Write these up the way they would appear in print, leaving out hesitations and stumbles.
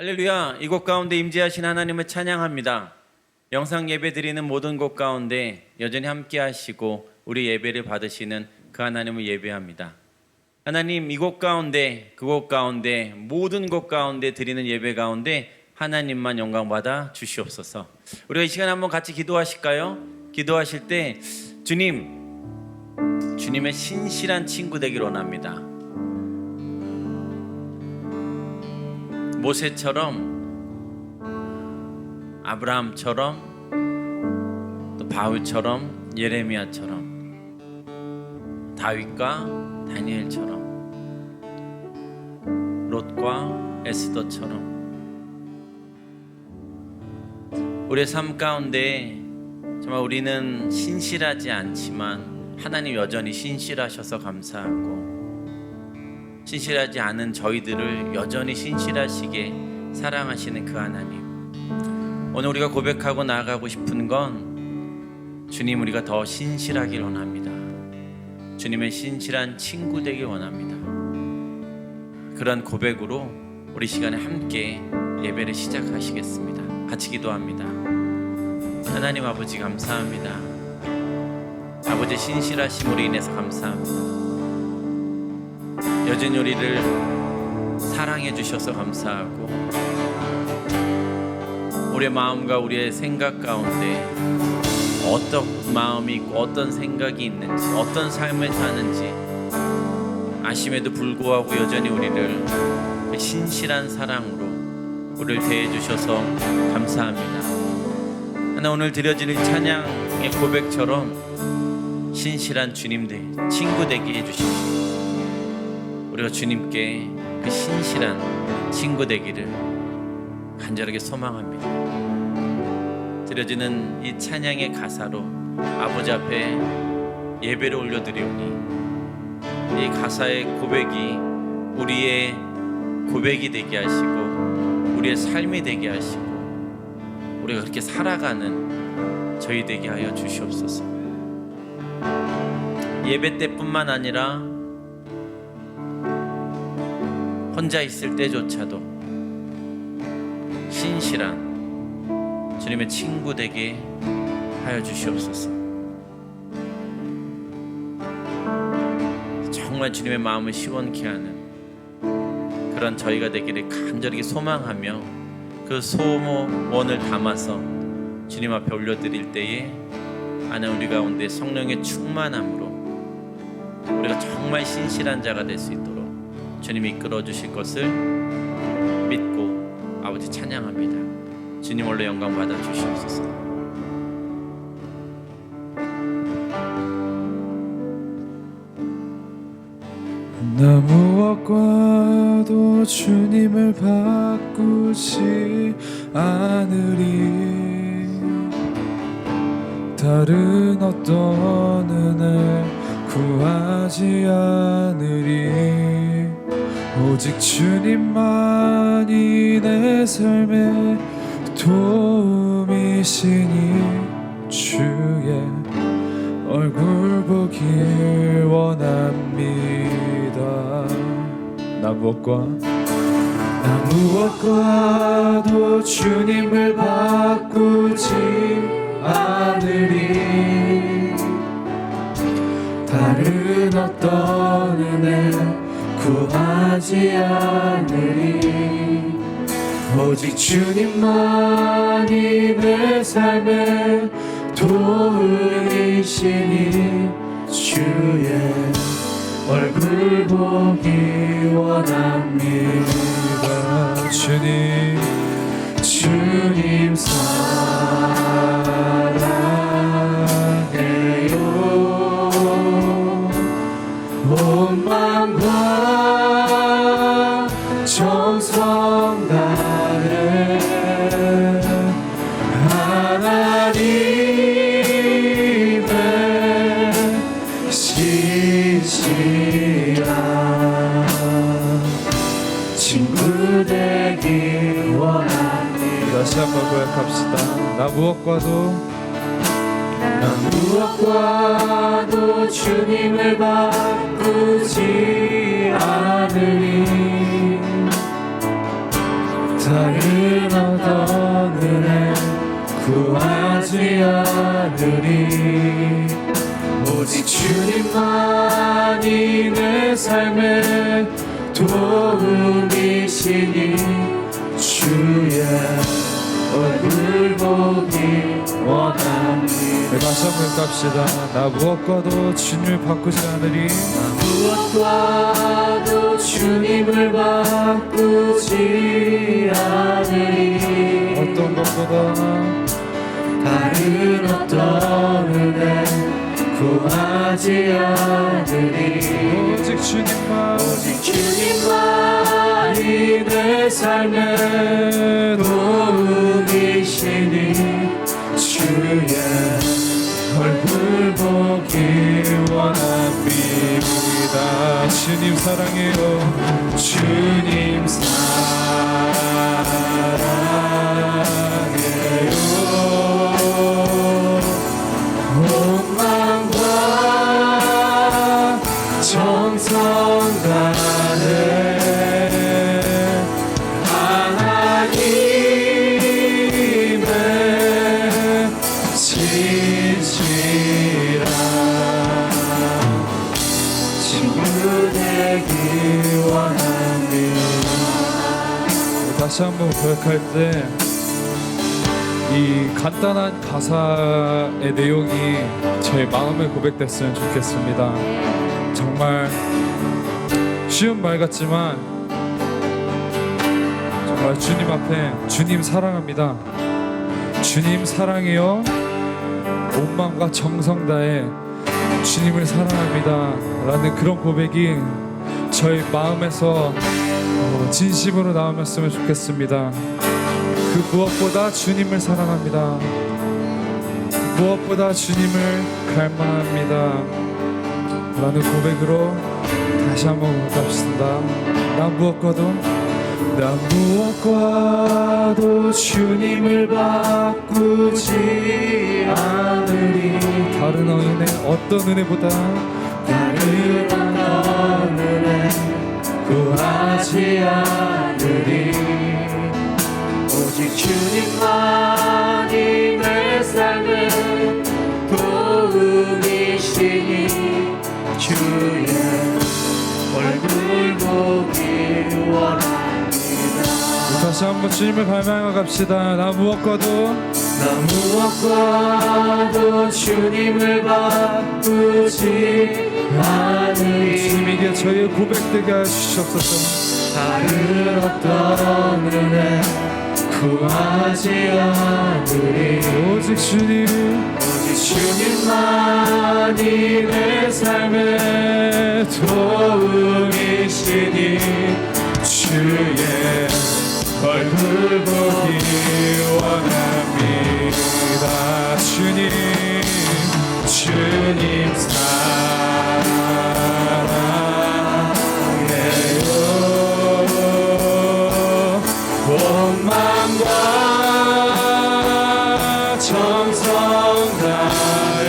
할렐루야. 이곳 가운데 임재하신 하나님을 찬양합니다. 영상 예배 드리는 모든 곳 가운데 여전히 함께 하시고 우리 예배를 받으시는 그 하나님을 예배합니다. 하나님, 이곳 가운데 그곳 가운데 모든 곳 가운데 드리는 예배 가운데 하나님만 영광 받아 주시옵소서. 우리가 이 시간에 한번 같이 기도하실까요? 기도하실 때 주님의 신실한 친구 되기를 원합니다. 모세처럼, 아브라함처럼, 또 바울처럼, 예레미야처럼, 다윗과 다니엘처럼, 롯과 에스더처럼 우리의 삶 가운데 정말 우리는 신실하지 않지만 하나님 여전히 신실하셔서 감사하고, 신실하지 않은 저희들을 여전히 신실하시게 사랑하시는 그 하나님, 오늘 우리가 고백하고 나아가고 싶은 건 주님, 우리가 더 신실하길 원합니다. 주님의 신실한 친구 되길 원합니다. 그런 고백으로 우리 시간에 함께 예배를 시작하시겠습니다. 같이 기도합니다. 하나님 아버지, 감사합니다. 아버지의 신실하심으로 인해서 감사합니다. 여전히 우리를 사랑해 주셔서 감사하고, 우리의 마음과 우리의 생각 가운데 어떤 마음이 있고 어떤 생각이 있는지, 어떤 삶을 사는지 아심에도 불구하고 여전히 우리를 신실한 사랑으로 우리를 대해 주셔서 감사합니다. 하나, 오늘 드려지는 찬양의 고백처럼 신실한 주님 친구 되게 해주십시오. 우리가 주님께 그 신실한 친구 되기를 간절하게 소망합니다. 드려지는 이 찬양의 가사로 아버지 앞에 예배를 올려드리오니 이 가사의 고백이 우리의 고백이 되게 하시고 우리의 삶이 되게 하시고 우리가 그렇게 살아가는 저희 되게 하여 주시옵소서. 예배 때뿐만 아니라 혼자 있을 때조차도 신실한 주님의 친구 되게 하여 주시옵소서. 정말 주님의 마음을 시원케 하는 그런 저희가 되기를 간절히 소망하며 그 소원을 담아서 주님 앞에 올려드릴 때에 하나님, 우리 가운데 성령의 충만함으로 우리가 정말 신실한 자가 될 수 있도록 주님이 이끌어 주실 것을 믿고 아버지 찬양합니다. 주님 홀로 영광 받아 주시옵소서. 나 무엇과도 주님을 바꾸지 않으리. 다른 어떤 은혜 구하지 않으리. 오직 주님만이 내 삶의 도움이시니 주의 얼굴 보길 원합니다. 나 무엇과도 주님을 바꾸지 않으리. 다른 어떤 은혜 구하지 않으리. 오직 주님만이 내 삶의 도움이시니 주의 얼굴 보기 원합니다. 주님 사랑해요. 온 마음과 정성 다해 하나님의 신실한 친구 되길 원합니다. 다시 한번 고백합시다. 나 무엇과도 주님을 바꾸지 않으리. 다른 어떤 은혜 구하지 않으리. 오직 주님만이 내 삶의 도움이시니 주의 얼굴 보기 원합니다. 다시 한번 갑시다. 나 무엇과도 주님을 바꾸지 않으리. 무엇과도 주님을 바꾸지 않으리. 어떤 것보다 다른 어떤 은혜 구하지 않으리. 오직 주님만이 내 삶의 도움이시니 주의 얼굴 보기 원합니다. 주님 사랑해요. 주님 사랑해요. 온 마음과 정성 다해 하나님의 진실한 친구 되기 원합니다. 다시 한번 고백할 때 이 간단한 가사의 내용이 저의 마음에 고백됐으면 좋겠습니다. 정말 쉬운 말 같지만 정말 주님 앞에 주님 사랑합니다. 주님 사랑해요. 온 마음과 정성 다해 주님을 사랑합니다 라는 그런 고백이 저희 마음에서 진심으로 나오셨으면 좋겠습니다. 그 무엇보다 주님을 사랑합니다. 무엇보다 주님을 갈망합니다 라는 고백으로 다시 한번 고백합시다. 나 무엇과도 주님을 바꾸지 않으리. 다른 은혜 어떤 은혜보다 다른 어떤 은혜 구하지 않으리. 오직 주님만이 내 삶의 도움이시니 주의 얼굴 보기 원합니다. 다시 한번 주님을 갈망하고 갑시다. 나 무엇과도 주님을 바꾸지 않으리. 주님에게 저희의 고백되게 하시옵소서. 다른 어떤 은혜 구하지 않으리. 오직 주님만이 내 삶의 도움이시니 주의 얼굴 보기 원합니다. 주님 사랑해요. 온 마음과 정성 다해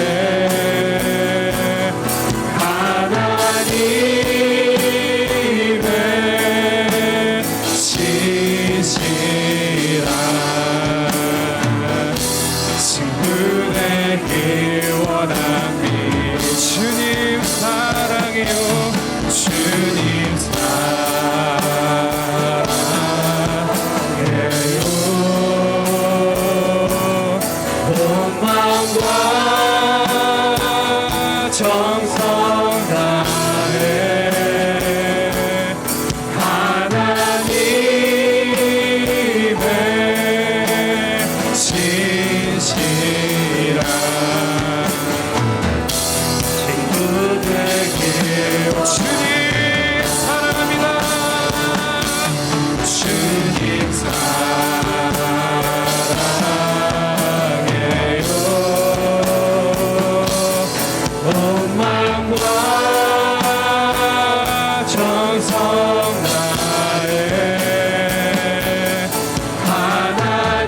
하나님의 진실한 친구 되길 원합니다. 주님 사랑해요. 주님 사랑해요. 온 마음과 정성 다해 하나님의 진실한 친구 되길. 주님 사랑합니다. 주님 사랑해요. 온 마음과 정성 다해 하나님의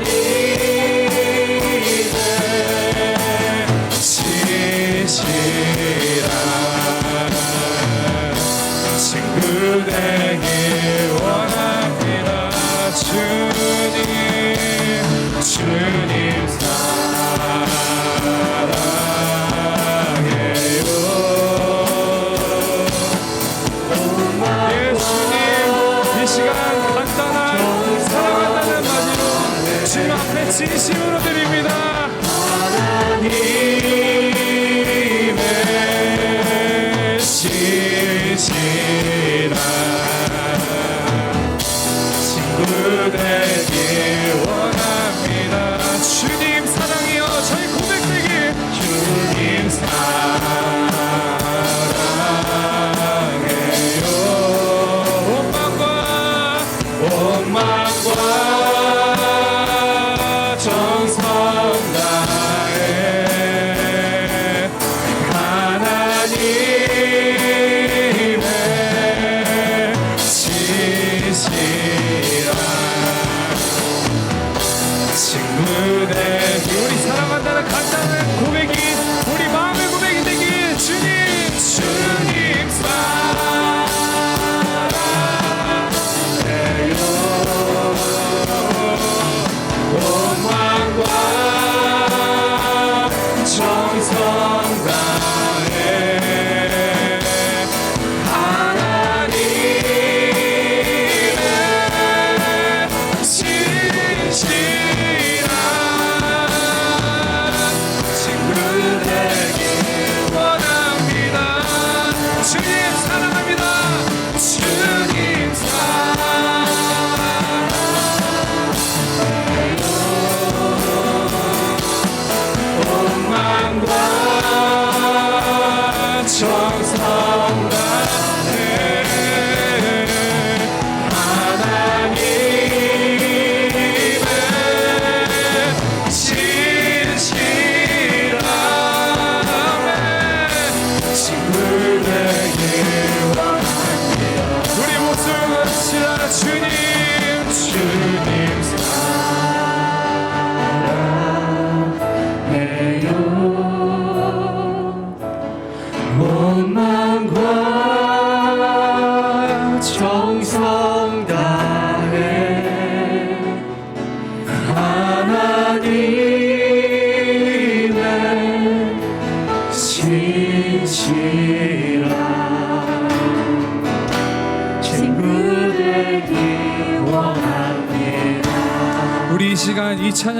진실한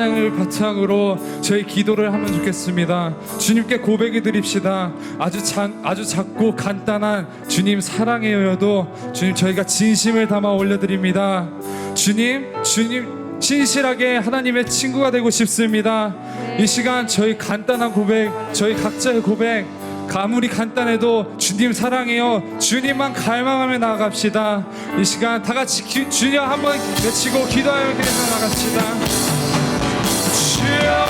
찬양을 바탕으로 저희 기도를 하면 좋겠습니다. 주님께 고백해 드립시다. 아주 작고 간단한 주님 사랑해요도 주님 저희가 진심을 담아 올려드립니다. 주님 진실하게 하나님의 친구가 되고 싶습니다. 이 시간 저희 간단한 고백, 저희 각자의 고백 아무리 간단해도 주님 사랑해요, 주님만 갈망하며 나아갑시다. 이 시간 다 같이 주여 한번 외치고 기도하며 나갑시다. 주여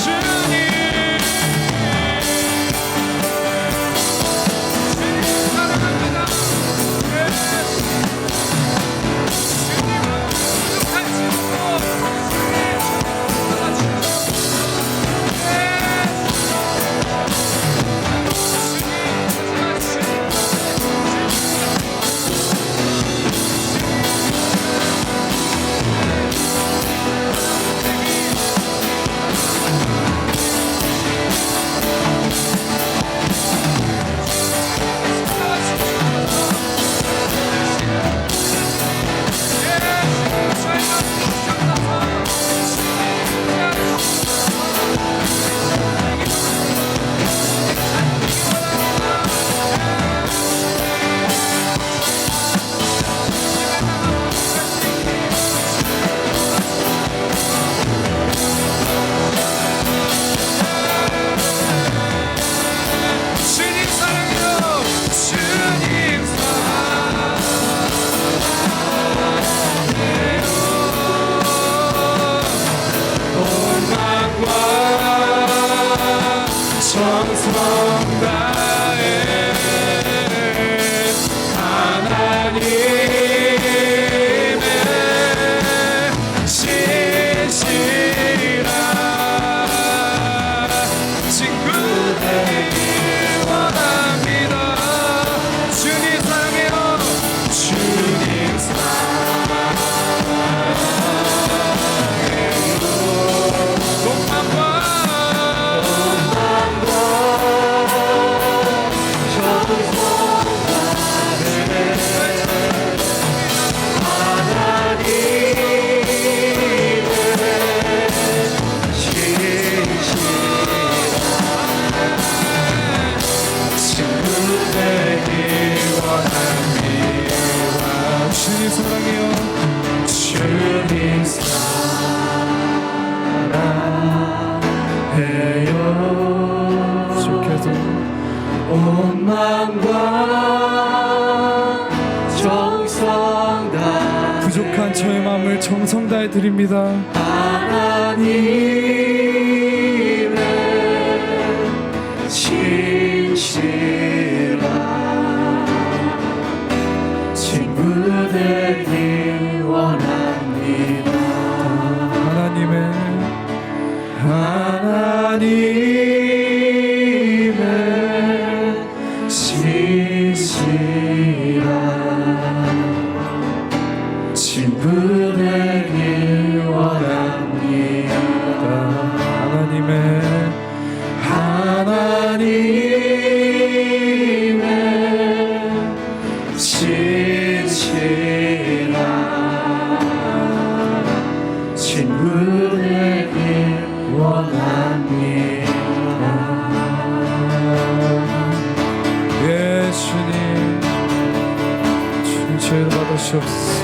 주님 사랑합니다. 부족한 저의 마음을 정성 다해 드립니다. 하나님의 진실한 친구 되길 원합니다. 하나님의 진실한 친구 되길 원합니다. 하나님의 진실한 친구 되길 원합니다. 예 주님, 주님 죄를 받으시옵소서.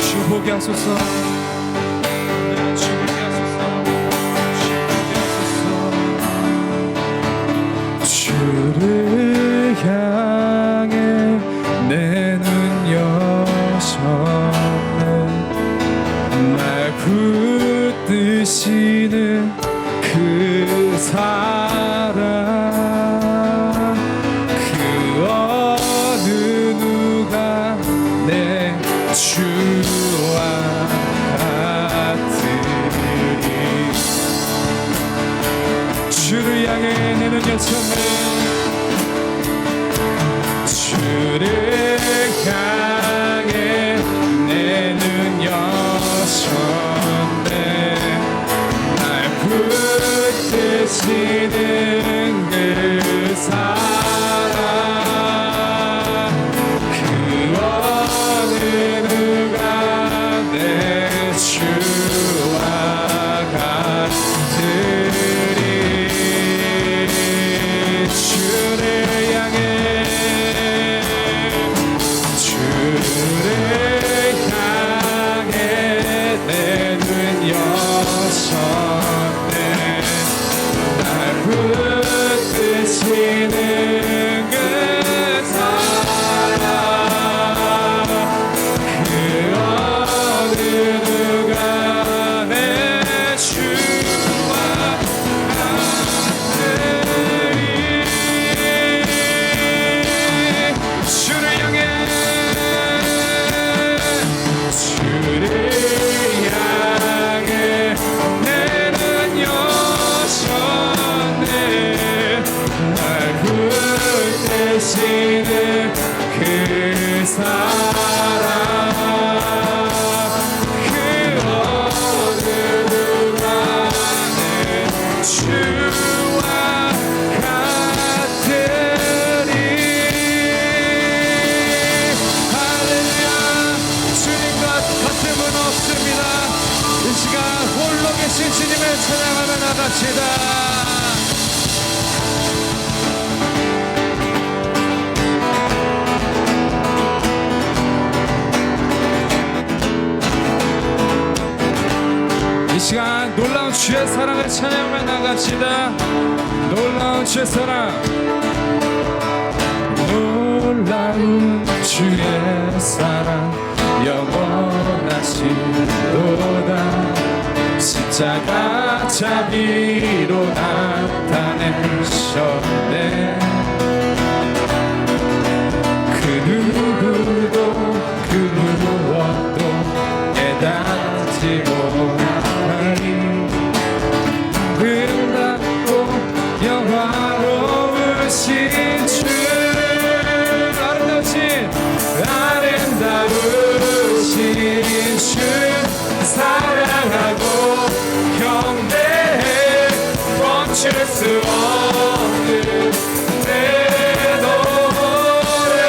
주보게 하소서. 주를 향해 내 눈 여셨네. 날 붙드시는 그 사랑, 그 어느 누가 내 주와 같으리. 주를 향해 내 눈 여셨네. 그 사랑 그 어느 누구만은 주와 같으리. 할렐루야. 주님과 같음은 없습니다. 이 시간 홀로 계신 주님을 찬양하며 나갑시다. 이 시간 놀라운 주의 사랑을 찬양하며 나갑시다. 놀라운 주의 사랑, 놀라운 주의 사랑 영원하시도다. 십자가 자비로 나타내셨네. 그 누구도 그 무엇도 깨닫지 못하니 아름답고 영화로우신 주, 아름다우신 주 사랑하고 경배해. 멈출 수 없는 내 노래.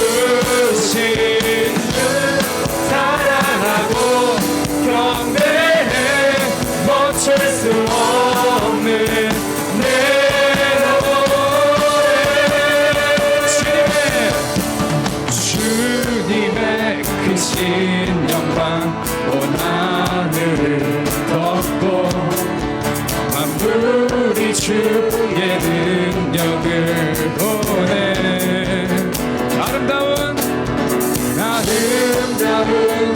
아름다우신 주 사랑하고 경배해. 멈출 수 없는 내 주님의 크신 영광 온 하늘을 덮고 만물이 주의 능력을 보내. 아름다운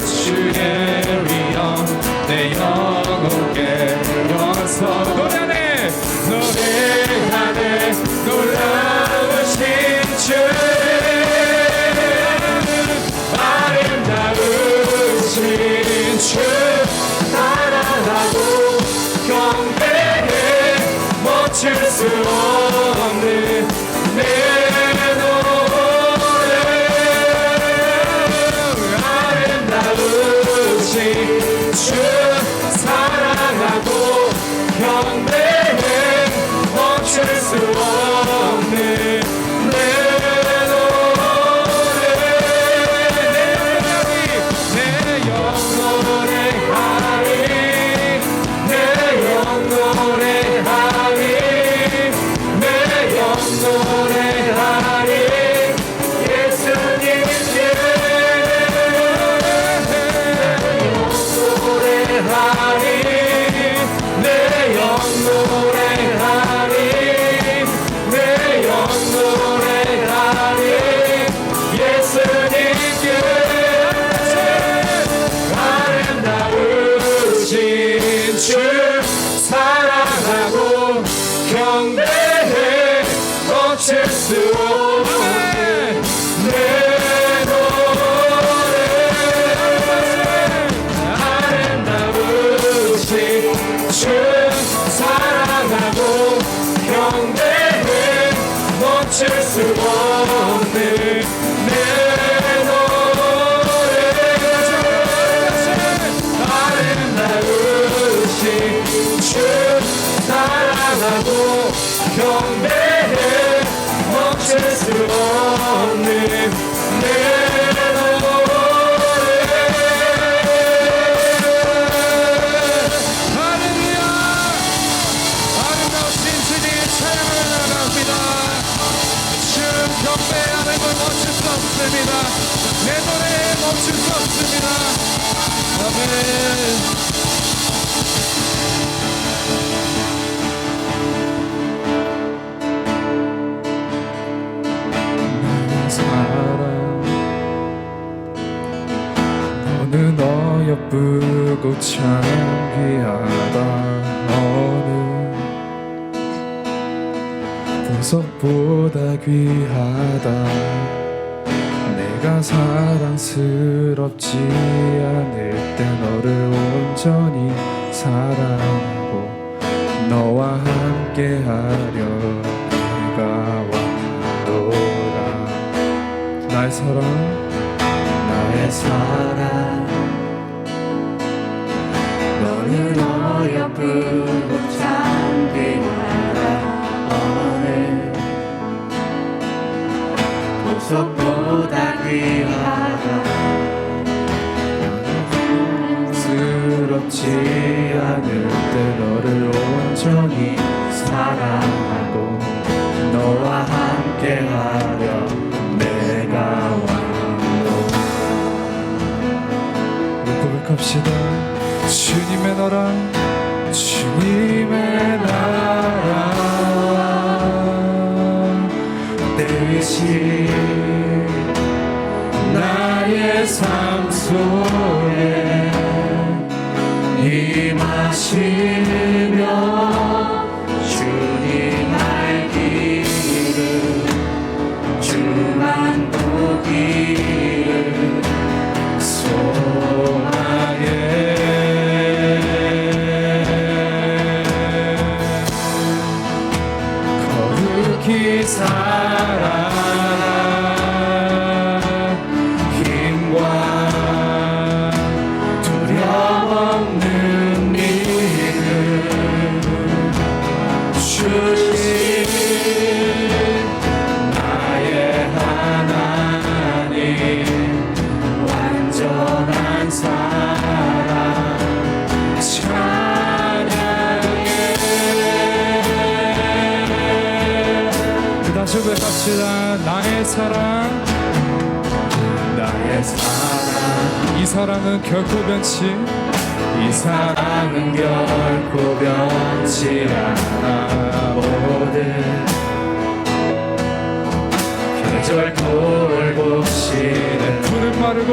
주의 위엄 내 영혼 깨워서 노래하네 놀라우신 주. 아름다우신 주 사랑하고 경배해. 멈출 수 없는 내 노래. 아름다우신 주 사랑하고 경배해. 멈출 수 없는 내 경배해. 멈출 수 없는 내 노래. 아름다우신 주 사랑하고 경배해. 멈출 수 없는 내 노래. 아름다우신 주 사랑하고 경배해. 멈출 수 없는 내 노래. 할렐루야. 아름다우신 주님 찬양하며 나갑니다. 주 경배하는 걸 멈출 수 없습니다. 내 노래 멈출 수 없습니다. 아멘. 너는 어여쁘고 참 귀하다. 어느 보석보다 귀하다. 내가 사랑스럽지 않을 때 너를 온전히 사랑하고 너와 함께 하려 사랑 나의 사랑 너는 어여쁘고 잠긴 나라 어느 보석보다 귀하다 스럽지 않을 때 너를 온전히 사랑하고 너와 함께하려 내가 왔노라. 우리 고백합시다. 주님의 나라 주님의 나라 뜻이 나의 삶 속에 임하시며 주님 알기를 주만 보기를 소망해 거룩히 살아 힘과 두려움 없는 믿음 주신 나의 하나님 완전한 사랑 찬양해. 다시 고백합시다. 나의 사랑 나의 사랑 이 사랑은 결코 변치 이 사랑은 결코 변치 않아 모든 계절 돌보시는 푸른 마르고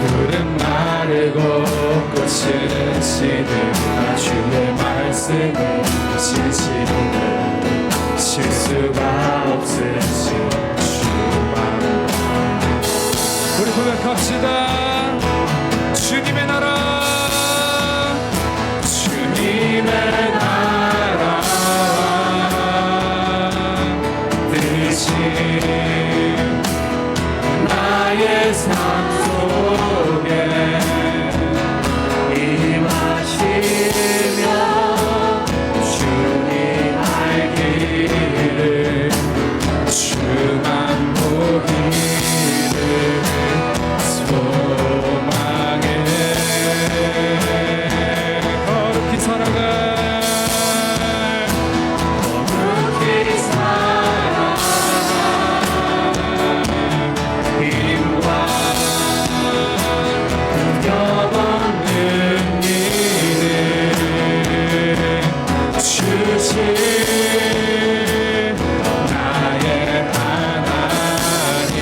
푸른 마르고 꽃은 시들나 주의 말씀은 진실이는 실수가 없으신 주만. 우리 고백합시다. 주님의 나라 주님의 나라와 뜻이 나의 삶 속에 임하시며 주님 알기를 주만 보기를 소망해 거룩히 살아가 거룩히 살아 힘과 두려움 없는 일을 주신 나의 하나님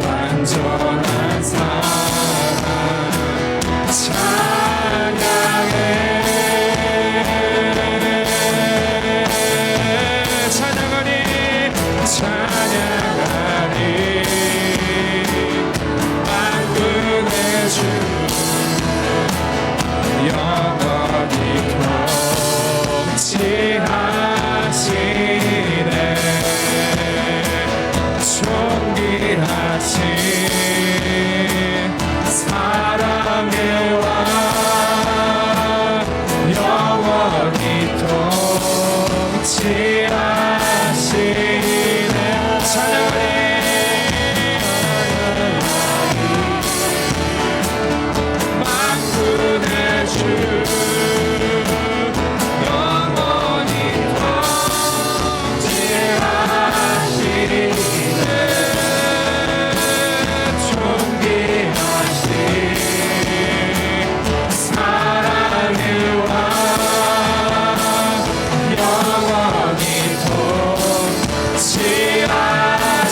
완전한 사랑 찬양해 찬양하니 찬양하니 만군의 주 영원히 통치하시네 존귀하신 사랑의 왕 영원히 통치하시네 찬양하니 만군의 주 영원히 통치하시네 존귀하신 사랑의 왕 영원히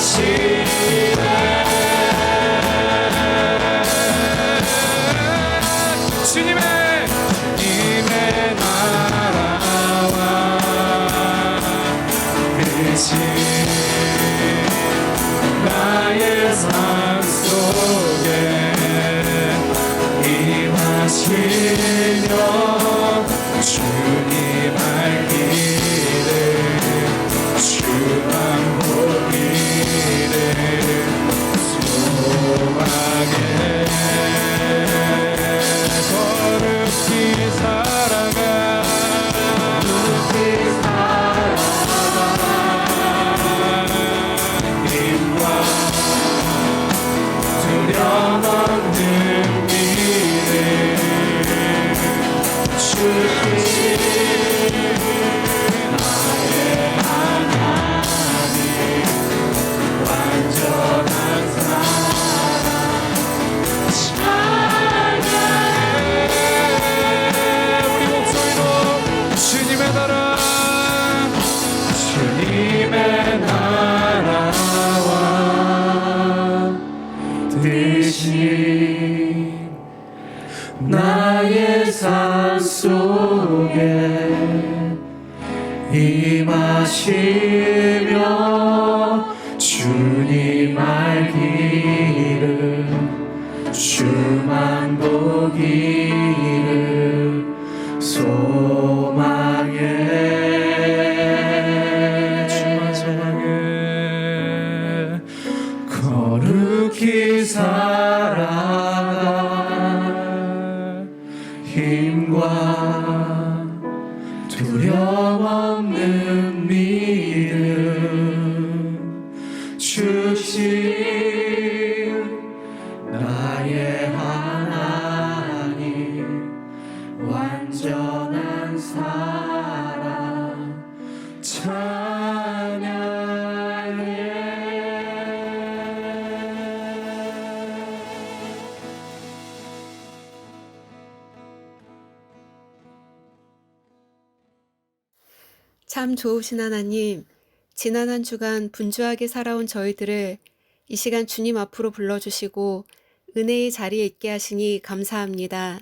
통치하시네 주님의 나라와 뜻이 나의 삶 속에 임하시며 주님 알기를 주만 보기를 사시며 주님 알기를 주만 보기를 소망해 주만 소망해 거룩히 살아가 힘과 두려움 없는 믿음 주신 나의 하나님 완전한 사랑 찬양해. 참 좋으신 하나님, 지난 한 주간 분주하게 살아온 저희들을 이 시간 주님 앞으로 불러주시고 은혜의 자리에 있게 하시니 감사합니다.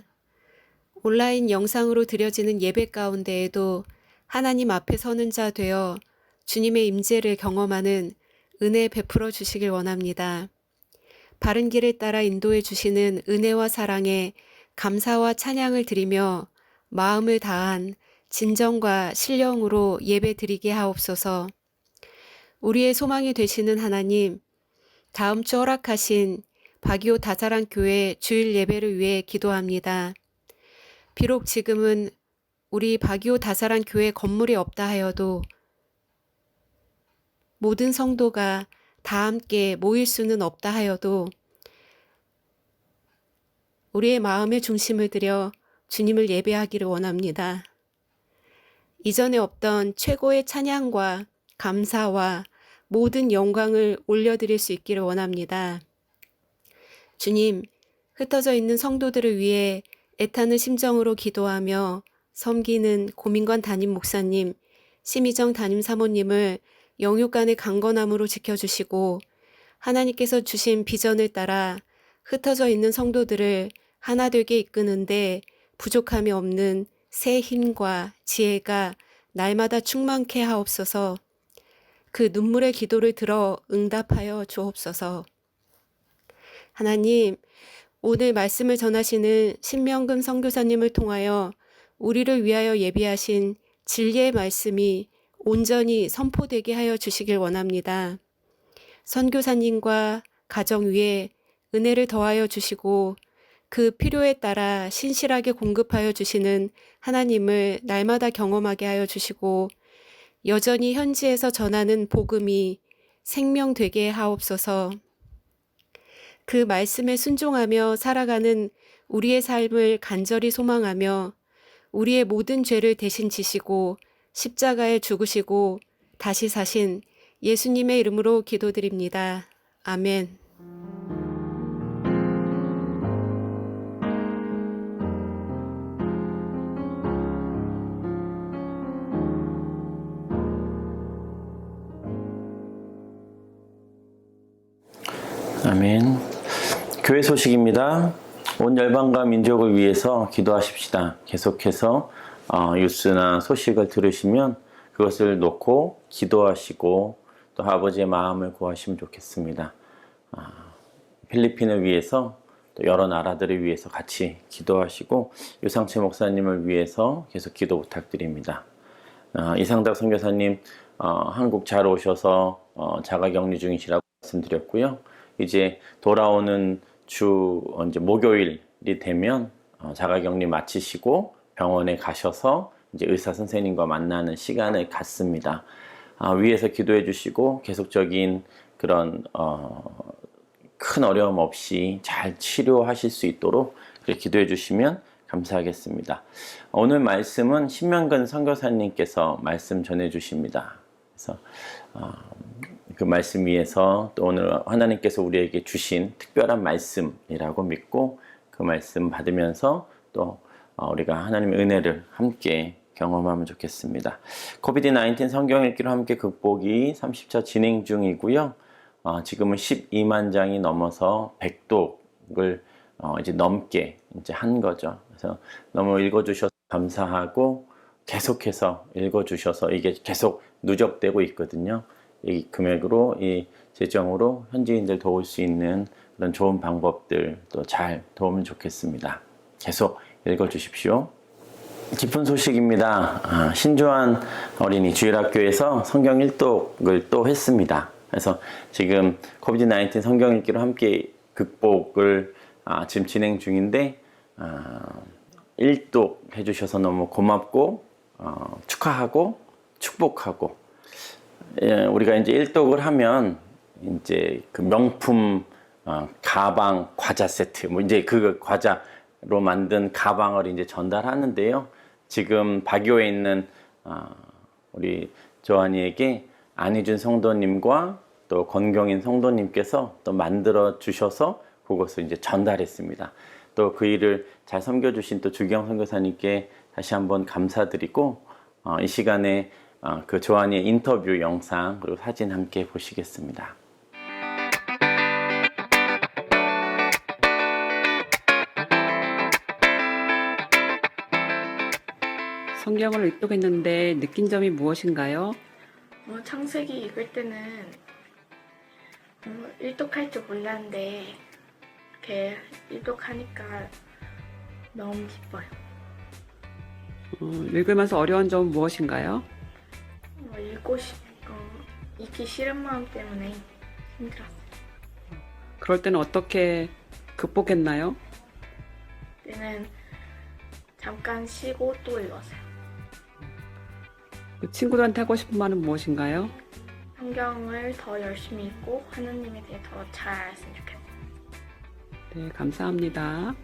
온라인 영상으로 드려지는 예배 가운데에도 하나님 앞에 서는 자 되어 주님의 임재를 경험하는 은혜 베풀어 주시길 원합니다. 바른 길을 따라 인도해 주시는 은혜와 사랑에 감사와 찬양을 드리며 마음을 다한 진정과 신령으로 예배 드리게 하옵소서. 우리의 소망이 되시는 하나님, 다음 주 허락하신 박이호 다사랑 교회 주일 예배를 위해 기도합니다. 비록 지금은 우리 박이호 다사랑 교회 건물이 없다 하여도 모든 성도가 다 함께 모일 수는 없다 하여도 우리의 마음의 중심을 들여 주님을 예배하기를 원합니다. 이전에 없던 최고의 찬양과 감사와 모든 영광을 올려드릴 수 있기를 원합니다. 주님, 흩어져 있는 성도들을 위해 애타는 심정으로 기도하며 섬기는 고민관 담임 목사님, 심희정 담임 사모님을 영육간의 강건함으로 지켜주시고 하나님께서 주신 비전을 따라 흩어져 있는 성도들을 하나 되게 이끄는데 부족함이 없는 새 힘과 지혜가 날마다 충만케 하옵소서. 그 눈물의 기도를 들어 응답하여 주옵소서. 하나님, 오늘 말씀을 전하시는 신명금 선교사님을 통하여 우리를 위하여 예비하신 진리의 말씀이 온전히 선포되게 하여 주시길 원합니다. 선교사님과 가정 위에 은혜를 더하여 주시고 그 필요에 따라 신실하게 공급하여 주시는 하나님을 날마다 경험하게 하여 주시고 여전히 현지에서 전하는 복음이 생명되게 하옵소서. 그 말씀에 순종하며 살아가는 우리의 삶을 간절히 소망하며 우리의 모든 죄를 대신 지시고 십자가에 죽으시고 다시 사신 예수님의 이름으로 기도드립니다. 아멘. 아멘. 교회 소식입니다. 온 열방과 민족을 위해서 기도하십시다. 계속해서 뉴스나 소식을 들으시면 그것을 놓고 기도하시고 또 아버지의 마음을 구하시면 좋겠습니다. 필리핀을 위해서 또 여러 나라들을 위해서 같이 기도하시고 유상채 목사님을 위해서 계속 기도 부탁드립니다. 이상덕 선교사님 한국 잘 오셔서 자가격리 중이시라고 말씀드렸고요. 이제 돌아오는 주 이제 목요일이 되면 자가격리 마치시고 병원에 가셔서 이제 의사 선생님과 만나는 시간을 갖습니다. 위에서 기도해 주시고 계속적인 그런 큰 어려움 없이 잘 치료하실 수 있도록 기도해 주시면 감사하겠습니다. 오늘 말씀은 신명근 선교사님께서 말씀 전해 주십니다. 그래서 그 말씀 위에서 또 오늘 하나님께서 우리에게 주신 특별한 말씀이라고 믿고 그 말씀 받으면서 또 우리가 하나님의 은혜를 함께 경험하면 좋겠습니다. 코비드-19 성경 읽기로 함께 극복이 30차 진행 중이고요. 지금은 12만 장이 넘어서 100독을 이제 넘게 이제 한 거죠. 그래서 너무 읽어주셔서 감사하고 계속해서 읽어주셔서 이게 계속 누적되고 있거든요. 이 금액으로 이 재정으로 현지인들 도울 수 있는 그런 좋은 방법들 또 잘 도우면 좋겠습니다. 계속 읽어주십시오. 기쁜 소식입니다. 신주한 어린이 주일학교에서 성경 일독을 또 했습니다. 그래서 지금 코비드-19 성경 읽기로 함께 극복을 지금 진행 중인데 일독 해주셔서 너무 고맙고 축하하고 축복하고, 우리가 이제 일독을 하면 이제 그 명품 가방 과자 세트 뭐 이제 그 과자로 만든 가방을 이제 전달하는데요. 지금 박교에 있는 우리 조한이에게 안희준 성도님과 또 권경인 성도님께서 또 만들어 주셔서 그것을 이제 전달했습니다. 또 그 일을 잘 섬겨주신 또 주경 선교사님께 다시 한번 감사드리고, 이 시간에 그 조한이의 인터뷰 영상 그리고 사진 함께 보시겠습니다. 성경을 읽독했는데 느낀 점이 무엇인가요? 창세기 읽을 때는 일독할 줄 몰랐는데 이렇게 일독하니까 너무 기뻐요. 읽으면서 어려운 점은 무엇인가요? 읽기 싫은 마음 때문에 힘들었어요. 그럴 때는 어떻게 극복했나요? 그때는 잠깐 쉬고 또 읽었어요. 친구들한테 하고 싶은 말은 무엇인가요? 성경을 더 열심히 읽고 하나님에 대해 더 잘 알았으면 좋겠어요. 네, 감사합니다.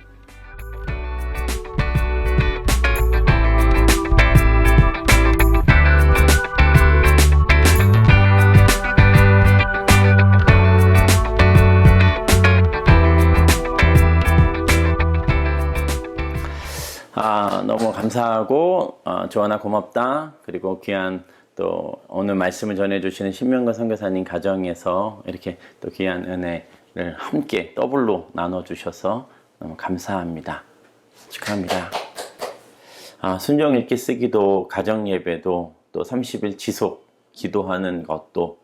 너무 감사하고 조하나 고맙다. 그리고 귀한 또 오늘 말씀을 전해주시는 신명근 선교사님 가정에서 이렇게 또 귀한 은혜를 함께 더블로 나눠주셔서 너무 감사합니다. 축하합니다. 순종 읽기 쓰기도 가정 예배도 또 30일 지속 기도하는 것도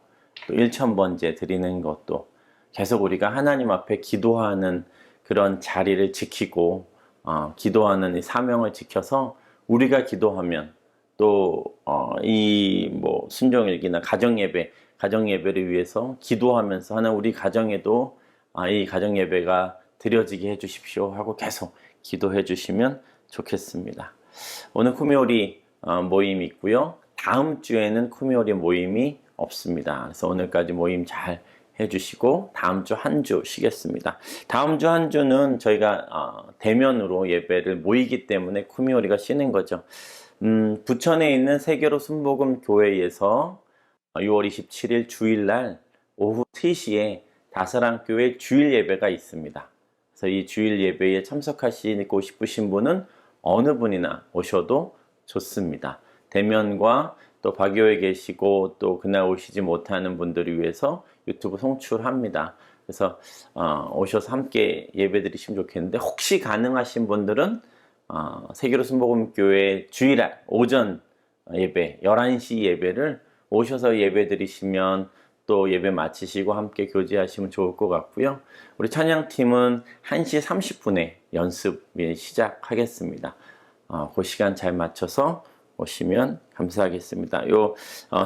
또 1,000번째 드리는 것도 계속 우리가 하나님 앞에 기도하는 그런 자리를 지키고 기도하는 이 사명을 지켜서 우리가 기도하면 또 이 뭐 순종일기나 가정예배를 위해서 기도하면서 하나 우리 가정에도 이 가정예배가 드려지게 해주십시오 하고 계속 기도해 주시면 좋겠습니다. 오늘 쿠미오리 모임이 있고요. 다음 주에는 쿠미오리 모임이 없습니다. 그래서 오늘까지 모임 잘 해주시고 다음 주 한 주 쉬겠습니다. 다음 주 한 주는 저희가 대면으로 예배를 모이기 때문에 쿠미오리가 쉬는 거죠. 부천에 있는 세계로 순복음 교회에서 6월 27일 주일날 오후 3시에 다사랑교회 주일 예배가 있습니다. 그래서 이 주일 예배에 참석하시고 싶으신 분은 어느 분이나 오셔도 좋습니다. 대면과 또 박교에 계시고 또 그날 오시지 못하는 분들을 위해서 유튜브 송출합니다. 그래서 오셔서 함께 예배 드리시면 좋겠는데, 혹시 가능하신 분들은 세계로 순복음교회 주일날 오전 예배 11시 예배를 오셔서 예배 드리시면 또 예배 마치시고 함께 교제하시면 좋을 것 같고요. 우리 찬양팀은 1시 30분에 연습을 시작하겠습니다. 그 시간 잘 맞춰서 오시면 감사하겠습니다.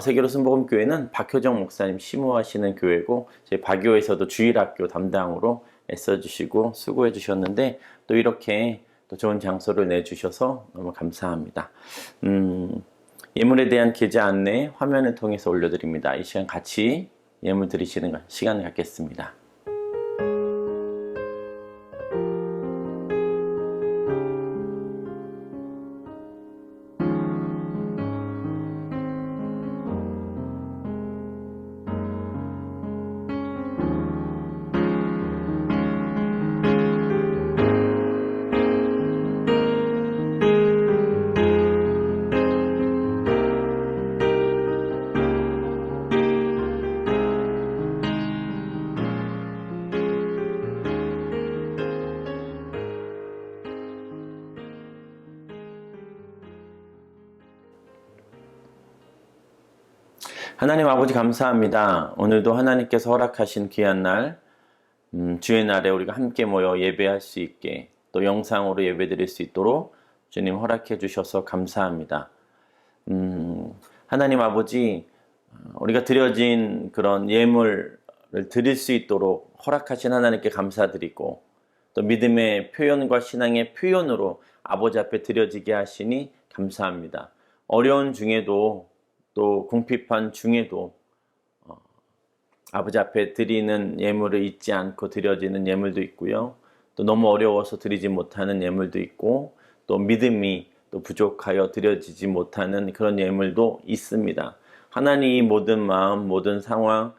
세계로 순복음교회는 박효정 목사님 심우하시는 교회고, 저희 박교에서도 주일학교 담당으로 애써주시고 수고해 주셨는데, 또 이렇게 또 좋은 장소를 내주셔서 너무 감사합니다. 예물에 대한 계좌 안내 화면을 통해서 올려드립니다. 이 시간 같이 예물 드리시는 시간을 갖겠습니다. 하나님 아버지 감사합니다. 오늘도 하나님께서 허락하신 귀한 날, 주의 날에 우리가 함께 모여 예배할 수 있게 또 영상으로 예배드릴 수 있도록 주님 허락해 주셔서 감사합니다. 하나님 아버지, 우리가 드려진 그런 예물을 드릴 수 있도록 허락하신 하나님께 감사드리고 또 믿음의 표현과 신앙의 표현으로 아버지 앞에 드려지게 하시니 감사합니다. 어려운 중에도 또 궁핍한 중에도 아버지 앞에 드리는 예물을 잊지 않고 드려지는 예물도 있고요. 또 너무 어려워서 드리지 못하는 예물도 있고 또 믿음이 또 부족하여 드려지지 못하는 그런 예물도 있습니다. 하나님 이 모든 마음, 모든 상황,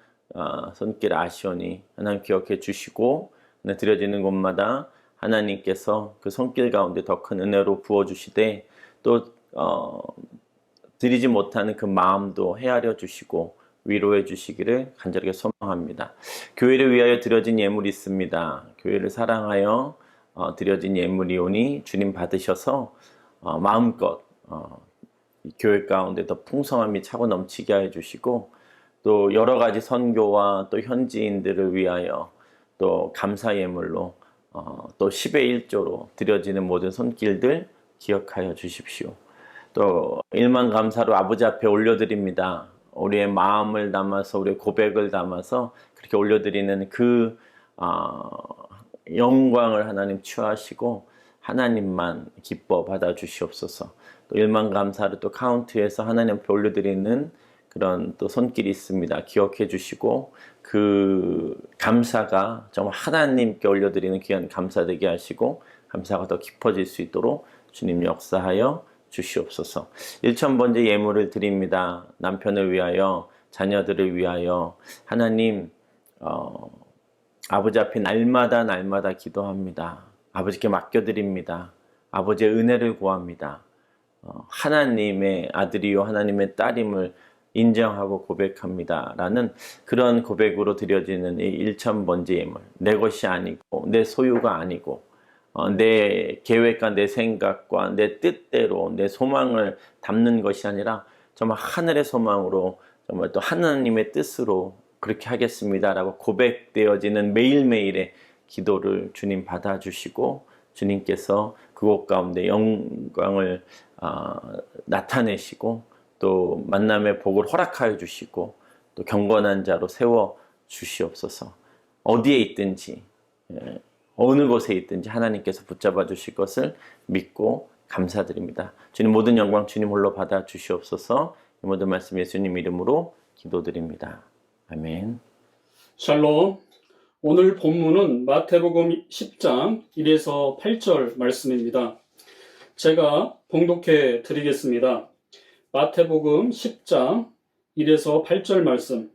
손길 아시오니 하나님 기억해 주시고 드려지는 곳마다 하나님께서 그 손길 가운데 더 큰 은혜로 부어주시되 또 드리지 못하는 그 마음도 헤아려 주시고 위로해 주시기를 간절하게 소망합니다. 교회를 위하여 드려진 예물이 있습니다. 교회를 사랑하여 드려진 예물이오니 주님 받으셔서 마음껏 교회 가운데 더 풍성함이 차고 넘치게 해주시고 또 여러 가지 선교와 또 현지인들을 위하여 또 감사 예물로 또 10의 1조로 드려지는 모든 손길들 기억하여 주십시오. 또 일만 감사로 아버지 앞에 올려드립니다. 우리의 마음을 담아서 우리의 고백을 담아서 그렇게 올려드리는 그 영광을 하나님 취하시고 하나님만 기뻐 받아 주시옵소서. 또 일만 감사로 또 카운트에서 하나님 앞에 올려드리는 그런 또 손길이 있습니다. 기억해 주시고 그 감사가 정말 하나님께 올려드리는 귀한 감사 되게 하시고 감사가 더 깊어질 수 있도록 주님 역사하여 주시옵소서. 1000번째 예물을 드립니다. 남편을 위하여, 자녀들을 위하여 하나님 아버지 앞에 날마다 기도합니다. 아버지께 맡겨드립니다. 아버지의 은혜를 구합니다. 하나님의 아들이요 하나님의 딸임을 인정하고 고백합니다. 라는 그런 고백으로 드려지는 이 1000번째 예물. 내 것이 아니고 내 소유가 아니고 내 계획과 내 생각과 내 뜻대로 내 소망을 담는 것이 아니라 정말 하늘의 소망으로 정말 또 하나님의 뜻으로 그렇게 하겠습니다 라고 고백되어지는 매일매일의 기도를 주님 받아주시고 주님께서 그곳 가운데 영광을 나타내시고 또 만남의 복을 허락하여 주시고 또 경건한 자로 세워 주시옵소서. 어디에 있든지 어느 곳에 있든지 하나님께서 붙잡아 주실 것을 믿고 감사드립니다. 주님 모든 영광 주님 홀로 받아 주시옵소서. 이 모든 말씀 예수님 이름으로 기도드립니다. 아멘. 샬롬. 오늘 본문은 마태복음 10장 1에서 8절 말씀입니다. 제가 봉독해 드리겠습니다. 마태복음 10장 1에서 8절 말씀.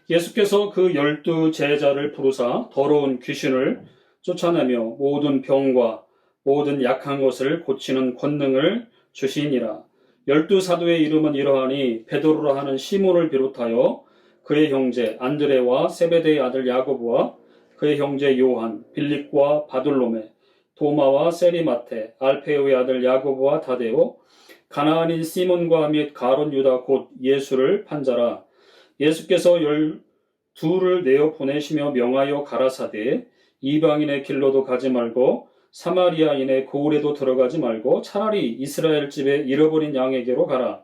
예수께서 그 12 제자를 부르사 더러운 귀신을 쫓아내며 모든 병과 모든 약한 것을 고치는 권능을 주시니라. 12 사도의 이름은 이러하니 베드로라 하는 시몬을 비롯하여 그의 형제 안드레와 세베대의 아들 야고보와 그의 형제 요한, 빌립과 바돌로메, 도마와 세리마테, 알페오의 아들 야고보와 다데오, 가나안인 시몬과 및 가론 유다 곧 예수를 판자라. 예수께서 12를 내어 보내시며 명하여 가라사대 이방인의 길로도 가지 말고 사마리아인의 고을에도 들어가지 말고 차라리 이스라엘 집에 잃어버린 양에게로 가라.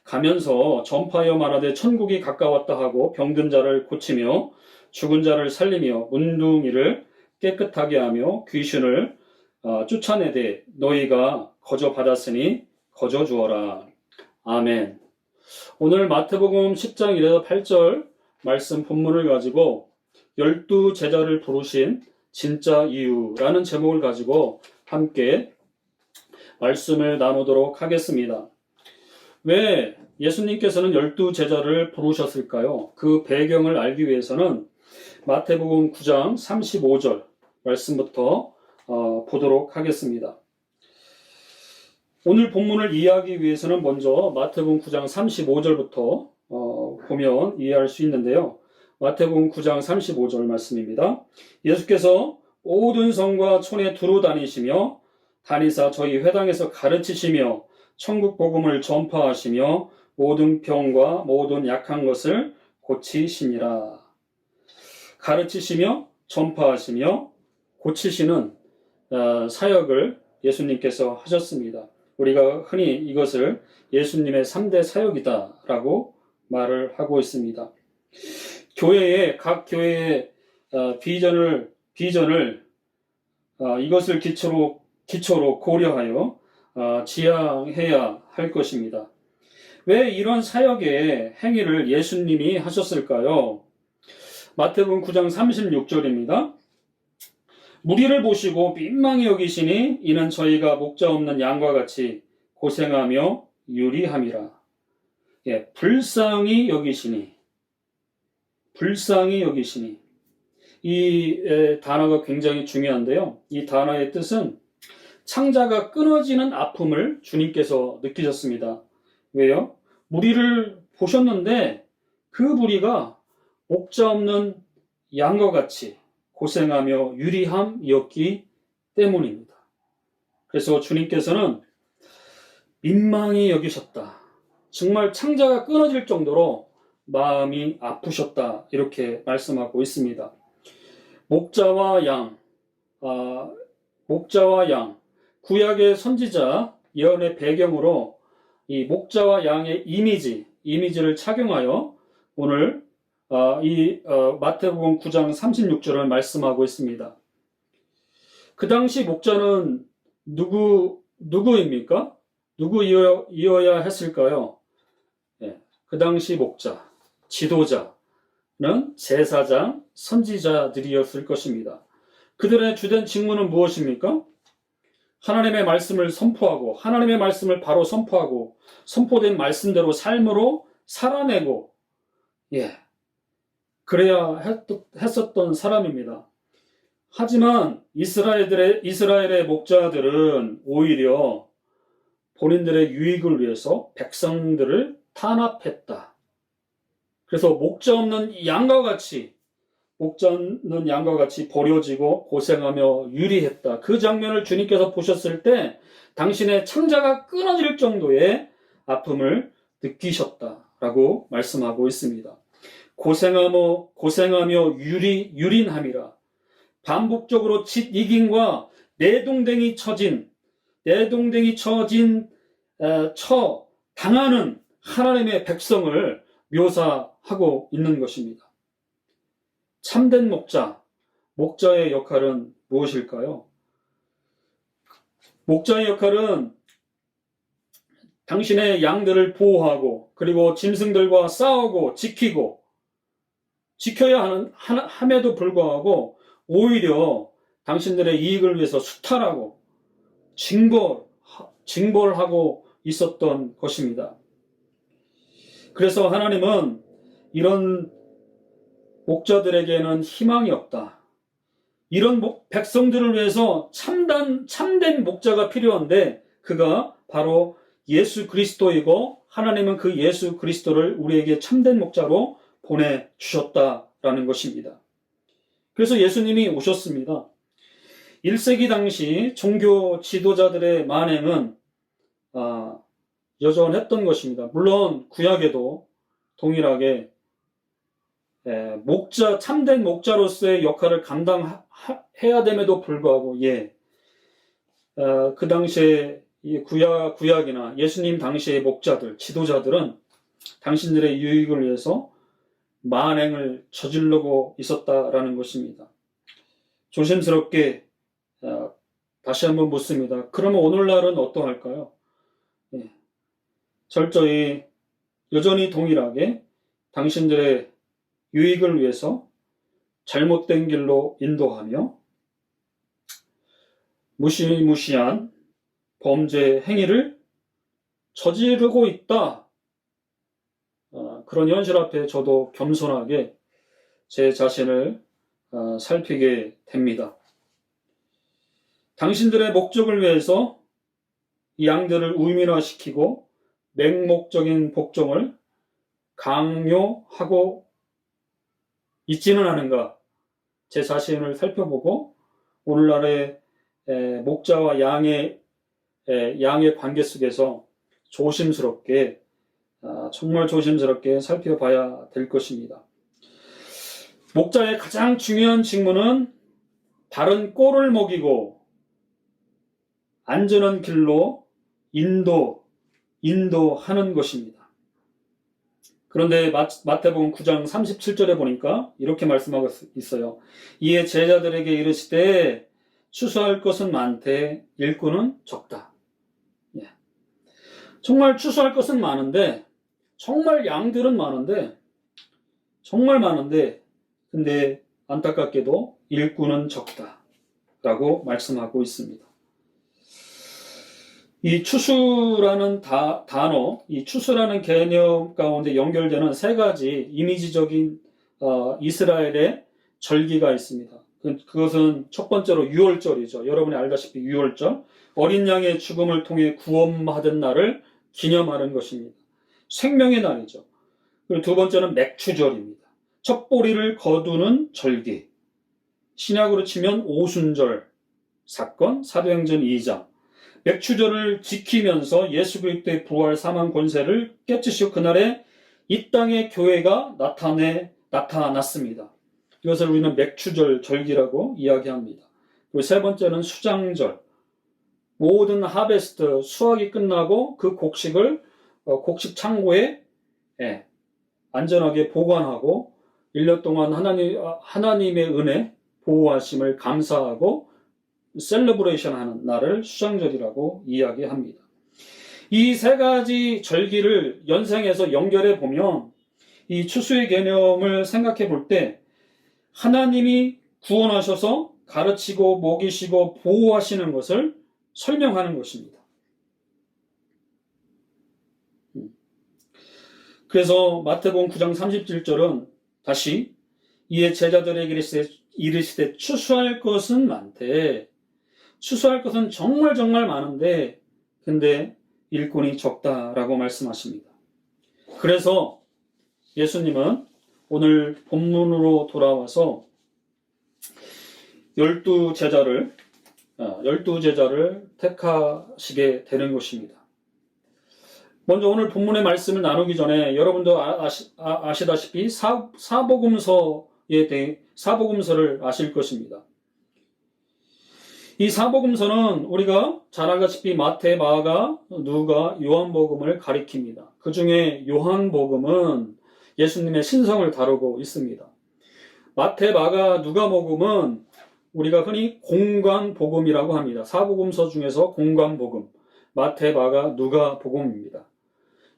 가면서 전파하여 말하되 천국이 가까웠다 하고 병든 자를 고치며 죽은 자를 살리며 문둥이를 깨끗하게 하며 귀신을 쫓아내되 너희가 거저 받았으니 거저 주어라. 아멘. 오늘 마태복음 10장 1에서 8절 말씀 본문을 가지고 12 제자를 부르신 진짜 이유라는 제목을 가지고 함께 말씀을 나누도록 하겠습니다. 왜 예수님께서는 12 제자를 부르셨을까요? 그 배경을 알기 위해서는 마태복음 9장 35절 말씀부터 보도록 하겠습니다. 오늘 본문을 이해하기 위해서는 먼저 마태복음 9장 35절부터 보면 이해할 수 있는데요. 마태복음 9장 35절 말씀입니다. 예수께서 모든 성과 촌에 두루 다니시며 다니사 저희 회당에서 가르치시며 천국 복음을 전파하시며 모든 병과 모든 약한 것을 고치시니라. 가르치시며 전파하시며 고치시는 사역을 예수님께서 하셨습니다. 우리가 흔히 이것을 예수님의 3대 사역이다라고 말을 하고 있습니다. 각 교회의 비전을 이것을 기초로 고려하여 지향해야 할 것입니다. 왜 이런 사역의 행위를 예수님이 하셨을까요? 마태복음 9장 36절입니다. 무리를 보시고 민망히 여기시니 이는 저희가 목자 없는 양과 같이 고생하며 유리함이라. 불쌍히 여기시니 이 단어가 굉장히 중요한데요. 이 단어의 뜻은 창자가 끊어지는 아픔을 주님께서 느끼셨습니다. 왜요? 무리를 보셨는데 그 무리가 목자 없는 양과 같이 고생하며 유리함이었기 때문입니다. 그래서 주님께서는 민망히 여기셨다. 정말 창자가 끊어질 정도로 마음이 아프셨다. 이렇게 말씀하고 있습니다. 목자와 양, 구약의 선지자 예언의 배경으로 이 목자와 양의 이미지를 착용하여 오늘 마태복음 9장 36절을 말씀하고 있습니다. 그 당시 목자는 누구입니까? 누구이어야 했을까요? 그 당시 목자, 지도자는 제사장, 선지자들이었을 것입니다. 그들의 주된 직무는 무엇입니까? 하나님의 말씀을 선포하고 하나님의 말씀을 바로 선포하고 선포된 말씀대로 삶으로 살아내고 그래야 했었던 사람입니다. 하지만 이스라엘의 목자들은 오히려 본인들의 유익을 위해서 백성들을 탄압했다. 그래서 목자 없는 양과 같이 버려지고 고생하며 유리했다. 그 장면을 주님께서 보셨을 때 당신의 창자가 끊어질 정도의 아픔을 느끼셨다라고 말씀하고 있습니다. 고생하며 유린함이라. 반복적으로 짓이김과 내동댕이 당하는 하나님의 백성을 묘사하고 있는 것입니다. 참된 목자의 역할은 무엇일까요? 목자의 역할은 당신의 양들을 보호하고 그리고 짐승들과 싸우고 지켜야 함에도 불구하고 오히려 당신들의 이익을 위해서 수탈하고 징벌하고 있었던 것입니다. 그래서 하나님은 이런 목자들에게는 희망이 없다. 이런 백성들을 위해서 참된 목자가 필요한데 그가 바로 예수 그리스도이고 하나님은 그 예수 그리스도를 우리에게 참된 목자로 보내주셨다라는 것입니다. 그래서 예수님이 오셨습니다. 1세기 당시 종교 지도자들의 만행은 여전했던 것입니다. 물론 구약에도 동일하게 참된 목자로서의 역할을 감당해야 됨에도 불구하고 그 당시에 구약이나 예수님 당시의 목자들, 지도자들은 당신들의 유익을 위해서 만행을 저지르고 있었다라는 것입니다. 조심스럽게 다시 한번 묻습니다. 그러면 오늘날은 어떠할까요? 철저히 여전히 동일하게 당신들의 유익을 위해서 잘못된 길로 인도하며 무시무시한 범죄 행위를 저지르고 있다. 그런 현실 앞에 저도 겸손하게 제 자신을 살피게 됩니다. 당신들의 목적을 위해서 이 양들을 우민화시키고 맹목적인 복종을 강요하고 있지는 않은가? 제 자신을 살펴보고 오늘날의 목자와 양의 관계 속에서 조심스럽게 정말 조심스럽게 살펴봐야 될 것입니다. 목자의 가장 중요한 직무는 바른 꼴을 먹이고 안전한 길로 인도하는 것입니다. 그런데 마태복음 9장 37절에 보니까 이렇게 말씀하고 있어요. 이에 제자들에게 이르시되 추수할 것은 많되 일꾼은 적다. 예. 정말 추수할 것은 많은데, 정말 양들은 많은데, 근데 안타깝게도 일꾼은 적다라고 말씀하고 있습니다. 이 추수라는 단어, 이 추수라는 개념 가운데 연결되는 세 가지 이미지적인 이스라엘의 절기가 있습니다. 그것은 첫 번째로 유월절이죠. 여러분이 알다시피 유월절, 어린 양의 죽음을 통해 구원받은 날을 기념하는 것입니다. 생명의 날이죠. 그리고 두 번째는 맥추절입니다. 첫 보리를 거두는 절기. 신약으로 치면 오순절 사건, 사도행전 2장. 맥추절을 지키면서 예수 그리스도의 부활 사망 권세를 깨치시고 그날에 이 땅의 교회가 나타났습니다. 이것을 우리는 맥추절 절기라고 이야기합니다. 그리고 세 번째는 수장절. 모든 하베스트, 수확이 끝나고 그 곡식을 곡식 창고에 안전하게 보관하고 1년 동안 하나님의 은혜, 보호하심을 감사하고 셀러브레이션 하는 날을 수장절이라고 이야기합니다. 이 세 가지 절기를 연상해서 연결해 보면 이 추수의 개념을 생각해 볼 때 하나님이 구원하셔서 가르치고 먹이시고 보호하시는 것을 설명하는 것입니다. 그래서 마태복음 9장 37절은 다시 이에 제자들에게 이르시되 추수할 것은 많되 추수할 것은 정말 많은데 근데 일꾼이 적다라고 말씀하십니다. 그래서 예수님은 오늘 본문으로 돌아와서 12제자를 택하시게 되는 것입니다. 먼저 오늘 본문의 말씀을 나누기 전에 여러분도 아시다시피 사복음서를 아실 것입니다. 이 사복음서는 우리가 잘 알다시피 마태, 마가, 누가, 요한복음을 가리킵니다. 그 중에 요한복음은 예수님의 신성을 다루고 있습니다. 마태, 마가, 누가복음은 우리가 흔히 공관복음이라고 합니다. 사복음서 중에서 공관복음, 마태, 마가, 누가복음입니다.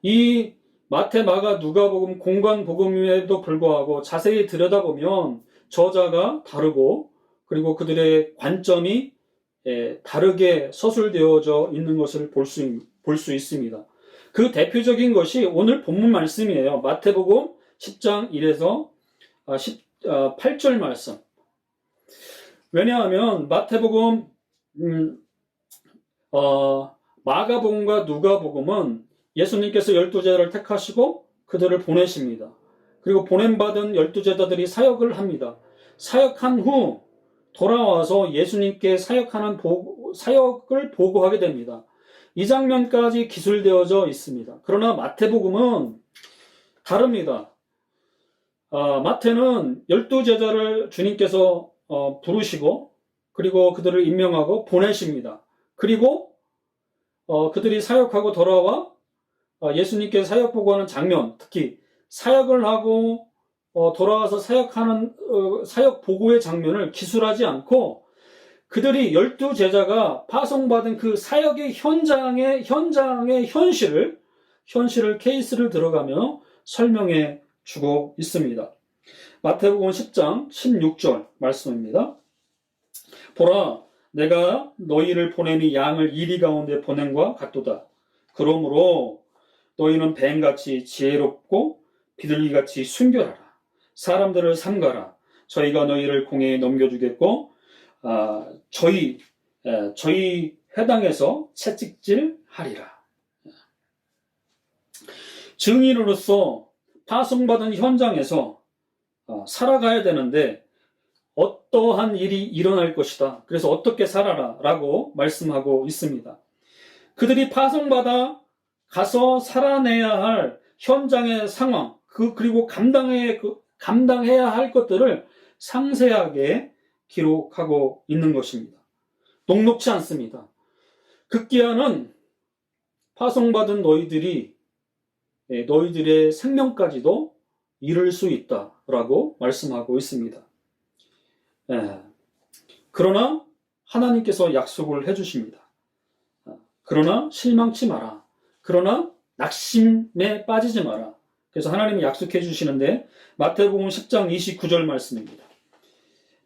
이 마태, 마가, 누가복음, 공관복음임에도 불구하고 자세히 들여다보면 저자가 다르고 그리고 그들의 관점이 다르게 서술되어져 있는 것을 볼 수 있습니다. 그 대표적인 것이 오늘 본문 말씀이에요. 마태복음 10장 1에서 8절 말씀. 왜냐하면 마태복음, 마가복음과 누가복음은 예수님께서 12제자를 택하시고 그들을 보내십니다. 그리고 보냄받은 12제자들이 사역을 합니다. 사역한 후 돌아와서 예수님께 사역을 보고하게 됩니다. 이 장면까지 기술되어져 있습니다. 그러나 마태복음은 다릅니다. 마태는 12제자를 주님께서 부르시고 그리고 그들을 임명하고 보내십니다. 그리고 그들이 사역하고 돌아와 예수님께 사역 보고하는 장면, 특히 사역을 하고 돌아와서 사역 보고의 장면을 기술하지 않고 그들이 12제자가 파송받은 그 사역의 현장의 현실을 케이스를 들어가며 설명해 주고 있습니다. 마태복음 10장 16절 말씀입니다. 보라, 내가 너희를 보냄이 양을 이리 가운데 보냄과 같도다. 그러므로 너희는 뱀같이 지혜롭고 비둘기같이 순결하라. 사람들을 삼가라. 저희가 너희를 공회에 넘겨주겠고 저희 회당에서 채찍질하리라. 증인으로서 파송받은 현장에서 살아가야 되는데 어떠한 일이 일어날 것이다. 그래서 어떻게 살아라 라고 말씀하고 있습니다. 그들이 파송받아 가서 살아내야 할 현장의 상황, 그리고 감당해야 할 것들을 상세하게 기록하고 있는 것입니다. 녹록치 않습니다. 급기야는 파송받은 너희들이 너희들의 생명까지도 잃을 수 있다라고 말씀하고 있습니다. 그러나 하나님께서 약속을 해주십니다. 그러나 실망치 마라. 그러나 낙심에 빠지지 마라. 그래서 하나님이 약속해 주시는데 마태복음 10장 29절 말씀입니다.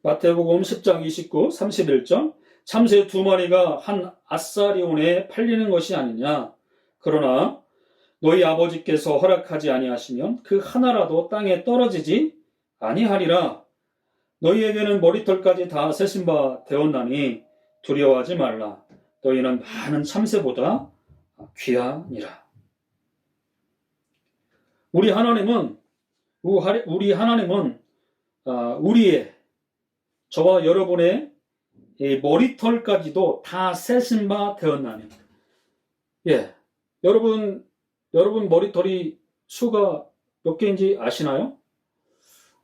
마태복음 10장 29, 31절 참새 2마리가 한 아사리온에 팔리는 것이 아니냐. 그러나 너희 아버지께서 허락하지 아니하시면 그 하나라도 땅에 떨어지지 아니하리라. 너희에게는 머리털까지 다 세신 바 되었나니 두려워하지 말라. 너희는 많은 참새보다 귀하니라. 우리 하나님은 우리의 저와 여러분의 머리털까지도 다 세신 바 되었나니. 여러분 머리털이 수가 몇 개인지 아시나요?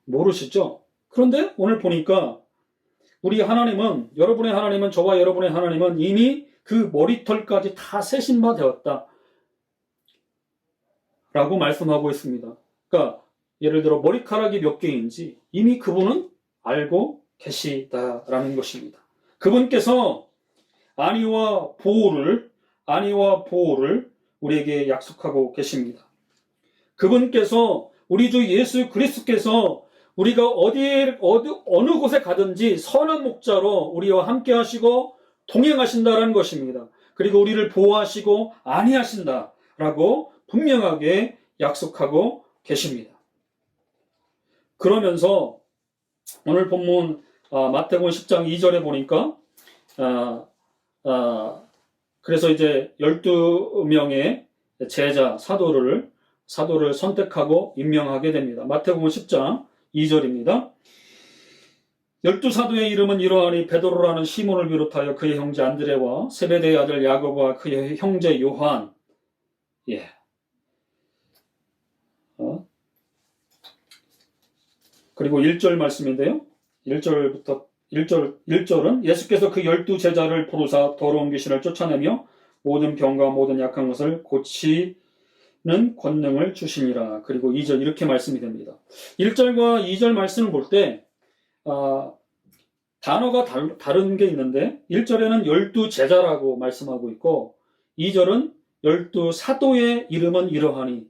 모르시죠? 그런데 오늘 보니까 우리 하나님은, 여러분의 하나님은, 저와 여러분의 하나님은 이미 그 머리털까지 다 세신 바 되었다 라고 말씀하고 있습니다. 그러니까 예를 들어 머리카락이 몇 개인지 이미 그분은 알고 계시다라는 것입니다. 그분께서 안위와 보호를 우리에게 약속하고 계십니다. 그분께서 우리 주 예수 그리스도께서 우리가 어느 곳에 가든지 선한 목자로 우리와 함께 하시고 동행하신다라는 것입니다. 그리고 우리를 보호하시고 안위하신다라고 분명하게 약속하고 계십니다. 그러면서 오늘 본문 마태복음 10장 2절에 보니까 그래서 이제 12명의 제자 사도를 선택하고 임명하게 됩니다. 마태복음 10장 2절입니다. 12사도의 이름은 이러하니 베드로라는 시몬을 비롯하여 그의 형제 안드레와 세베대의 아들 야고보와 그의 형제 요한. 그리고 1절 말씀인데요. 1절은 예수께서 그 12제자를 부르사 더러운 귀신을 쫓아내며 모든 병과 모든 약한 것을 고치는 권능을 주시니라. 그리고 2절 이렇게 말씀이 됩니다. 1절과 2절 말씀을 볼 때 단어가 다른 게 있는데 1절에는 12제자라고 말씀하고 있고 2절은 12사도의 이름은 이러하니.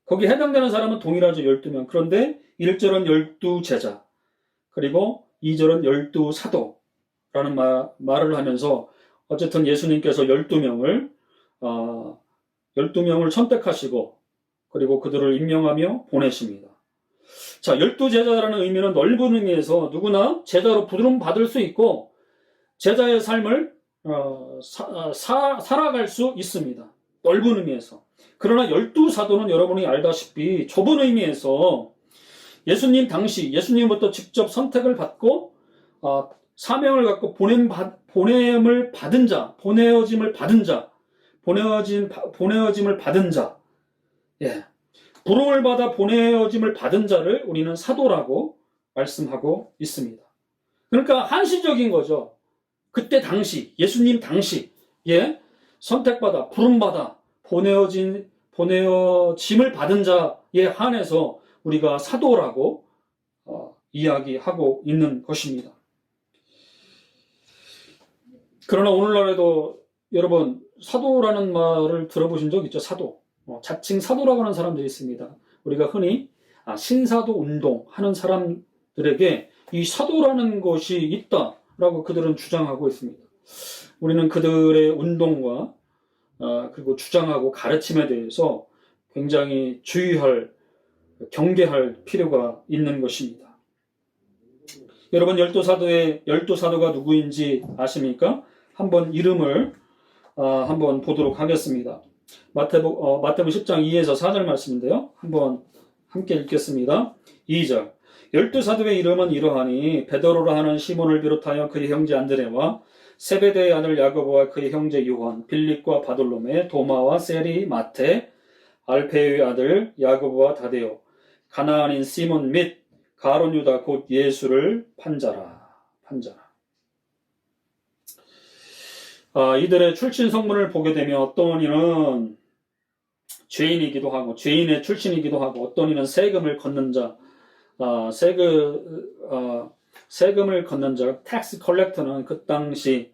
거기에 해당되는 사람은 동일하죠. 12명. 그런데 1절은 12제자 그리고 2절은 12사도라는 말을 하면서 어쨌든 예수님께서 12명을 선택하시고 그리고 그들을 임명하며 보내십니다. 자, 12제자라는 의미는 넓은 의미에서 누구나 제자로 부름 받을 수 있고 제자의 삶을 살아갈 수 있습니다. 넓은 의미에서. 그러나 12사도는 여러분이 알다시피 좁은 의미에서 예수님부터 직접 선택을 받고 사명을 갖고 보내어짐을 받은 자, 부름을 받아 보내어짐을 받은 자를 우리는 사도라고 말씀하고 있습니다. 그러니까 한시적인 거죠. 그때 당시, 예수님 당시에 선택받아, 부름받아 보내어짐을 받은 자에 한해서 우리가 사도라고 이야기하고 있는 것입니다. 그러나 오늘날에도 여러분 사도라는 말을 들어보신 적 있죠? 사도. 자칭 사도라고 하는 사람들이 있습니다. 우리가 흔히 신사도 운동 하는 사람들에게 이 사도라는 것이 있다라고 그들은 주장하고 있습니다. 우리는 그들의 운동과 그리고 주장하고 가르침에 대해서 굉장히 경계할 필요가 있는 것입니다. 여러분 12사도가 누구인지 아십니까? 한번 이름을 한번 보도록 하겠습니다. 마태복음 10장 2에서 4절 말씀인데요. 한번 함께 읽겠습니다. 2절 12사도의 이름은 이러하니 베드로라 하는 시몬을 비롯하여 그의 형제 안드레와 세베대의 아들 야고보와 그의 형제 요한, 빌립과 바돌로메, 도마와 세리, 마테, 알페의 아들 야고보와 다데오, 가나안인 시몬 및 가룟 유다 곧 예수를 판자라. 이들의 출신 성분을 보게 되면 어떤 이는 죄인이기도 하고 죄인의 출신이기도 하고 어떤 이는 세금을 걷는 자, 세금을 걷는 자, 텍스 컬렉터는 그 당시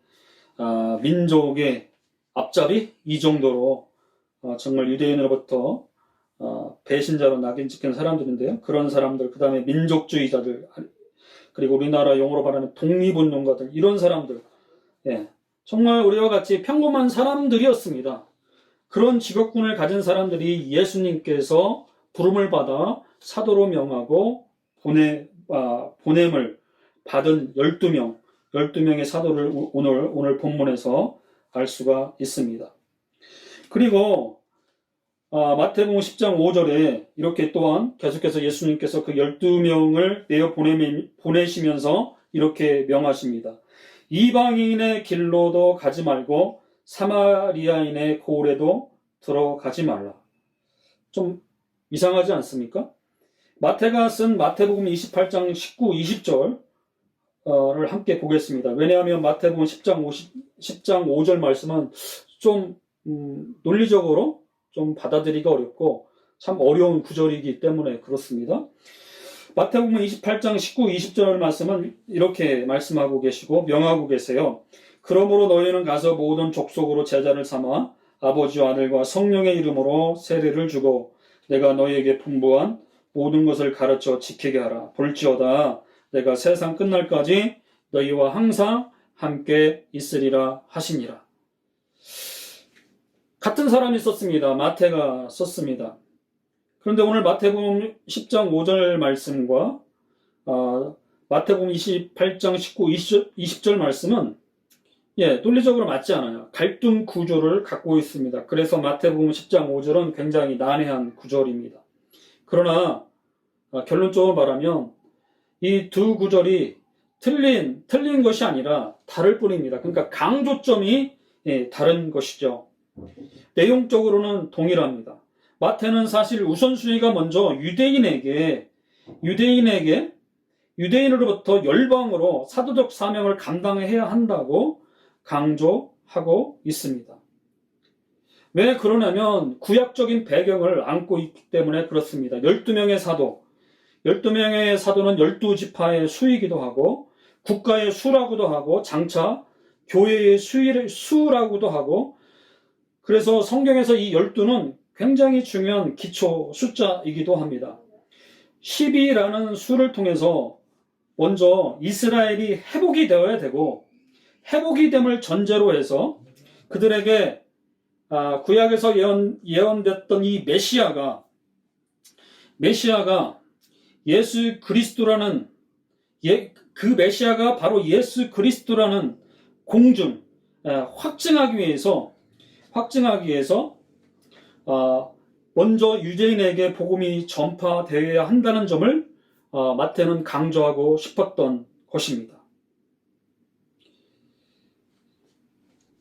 민족의 앞잡이 이 정도로 정말 유대인으로부터 배신자로 낙인 찍힌 사람들인데요. 그런 사람들, 그 다음에 민족주의자들, 그리고 우리나라 용어로 말하는 독립운동가들, 이런 사람들, 정말 우리와 같이 평범한 사람들이었습니다. 그런 직업군을 가진 사람들이 예수님께서 부름을 받아 사도로 명하고 보냄을 받은 12명의 사도를 오늘 본문에서 알 수가 있습니다. 그리고 마태복음 10장 5절에 이렇게 또한 계속해서 예수님께서 그 12명을 내어 보내시면서 이렇게 명하십니다. 이방인의 길로도 가지 말고 사마리아인의 고을에도 들어가지 말라. 좀 이상하지 않습니까? 마태가 쓴 마태복음 28장 19, 20절을 함께 보겠습니다. 왜냐하면 마태복음 10장 5절 말씀은 좀 논리적으로 좀 받아들이기가 어렵고 참 어려운 구절이기 때문에 그렇습니다. 마태복음 28장 19, 20절 말씀은 이렇게 말씀하고 계시고 명하고 계세요. 그러므로 너희는 가서 모든 족속으로 제자를 삼아 아버지와 아들과 성령의 이름으로 세례를 주고 내가 너희에게 분부한 모든 것을 가르쳐 지키게 하라. 볼지어다 내가 세상 끝날까지 너희와 항상 함께 있으리라 하시니라. 같은 사람이 썼습니다. 마태가 썼습니다. 그런데 오늘 마태복음 10장 5절 말씀과 마태복음 28장 19, 20절 말씀은 논리적으로 맞지 않아요. 갈등 구조를 갖고 있습니다. 그래서 마태복음 10장 5절은 굉장히 난해한 구절입니다. 그러나 결론적으로 말하면 이 두 구절이 틀린 것이 아니라 다를 뿐입니다. 그러니까 강조점이 다른 것이죠. 내용적으로는 동일합니다. 마태는 사실 우선순위가 먼저 유대인으로부터 열방으로 사도적 사명을 감당해야 한다고 강조하고 있습니다. 왜 그러냐면 구약적인 배경을 안고 있기 때문에 그렇습니다. 12명의 사도는 12지파의 수이기도 하고 국가의 수라고도 하고 장차 교회의 수라고도 하고 그래서 성경에서 이 12는 굉장히 중요한 기초 숫자이기도 합니다. 12라는 수를 통해서 먼저 이스라엘이 회복이 되어야 되고 회복이 됨을 전제로 해서 그들에게 구약에서 예언됐던 이 메시아가 예수 그리스도라는 그 메시아가 바로 예수 그리스도라는 공중 확증하기 위해서 먼저 유대인에게 복음이 전파되어야 한다는 점을 마태는 강조하고 싶었던 것입니다.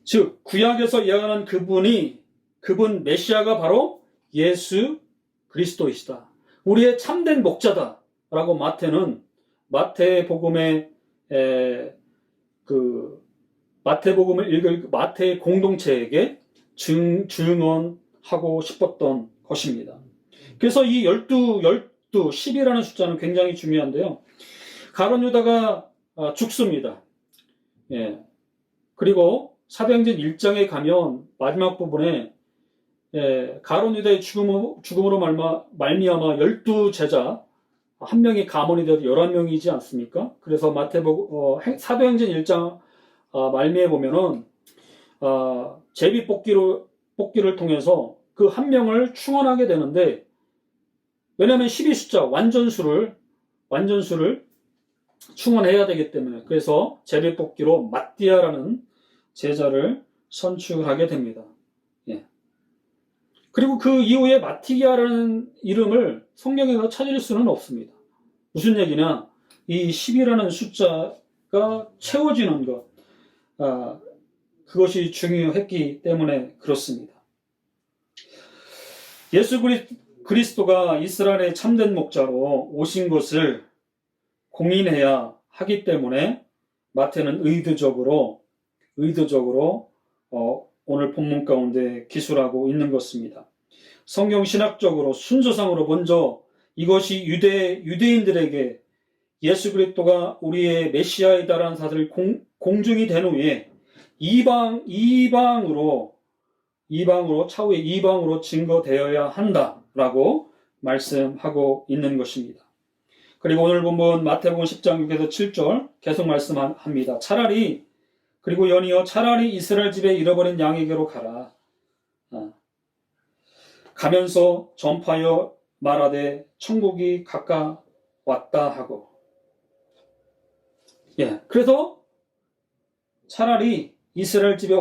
즉 구약에서 예언한 그분 메시아가 바로 예수 그리스도이시다. 우리의 참된 목자다라고 마태는 마태복음을 읽을 마태의 공동체에게 증언하고 싶었던 것입니다. 그래서 이 10이라는 숫자는 굉장히 중요한데요. 가룟 유다가 죽습니다. 그리고 사도행전 1장에 가면 마지막 부분에 가룟 유다의 죽음으로 말미암아 12제자 한 명이 가문이 되어서 11명이지 않습니까? 그래서 사도행전 1장 말미에 보면은 제비 뽑기를 통해서 그 한 명을 충원하게 되는데 왜냐하면 12숫자 완전수를 충원해야 되기 때문에 그래서 제비 뽑기로 마띠아라는 제자를 선출하게 됩니다. 그리고 그 이후에 마티기아라는 이름을 성경에서 찾을 수는 없습니다. 무슨 얘기냐? 이 10이라는 숫자가 채워지는 것, 그것이 중요했기 때문에 그렇습니다. 예수 그리스도가 이스라엘의 참된 목자로 오신 것을 공인해야 하기 때문에 마태는 의도적으로 오늘 본문 가운데 기술하고 있는 것입니다. 성경 신학적으로 순서상으로 먼저 이것이 유대인들에게 예수 그리스도가 우리의 메시아이다라는 사실을 공증이 된 후에 이방으로 차후에 이방으로 증거되어야 한다라고 말씀하고 있는 것입니다. 그리고 오늘 본문 마태복음 10장 6에서 7절 계속 말씀합니다. 그리고 연이어 차라리 이스라엘 집에 잃어버린 양에게로 가라. 가면서 전파하여 말하되 천국이 가까웠다 하고. 그래서 차라리 이스라엘 집에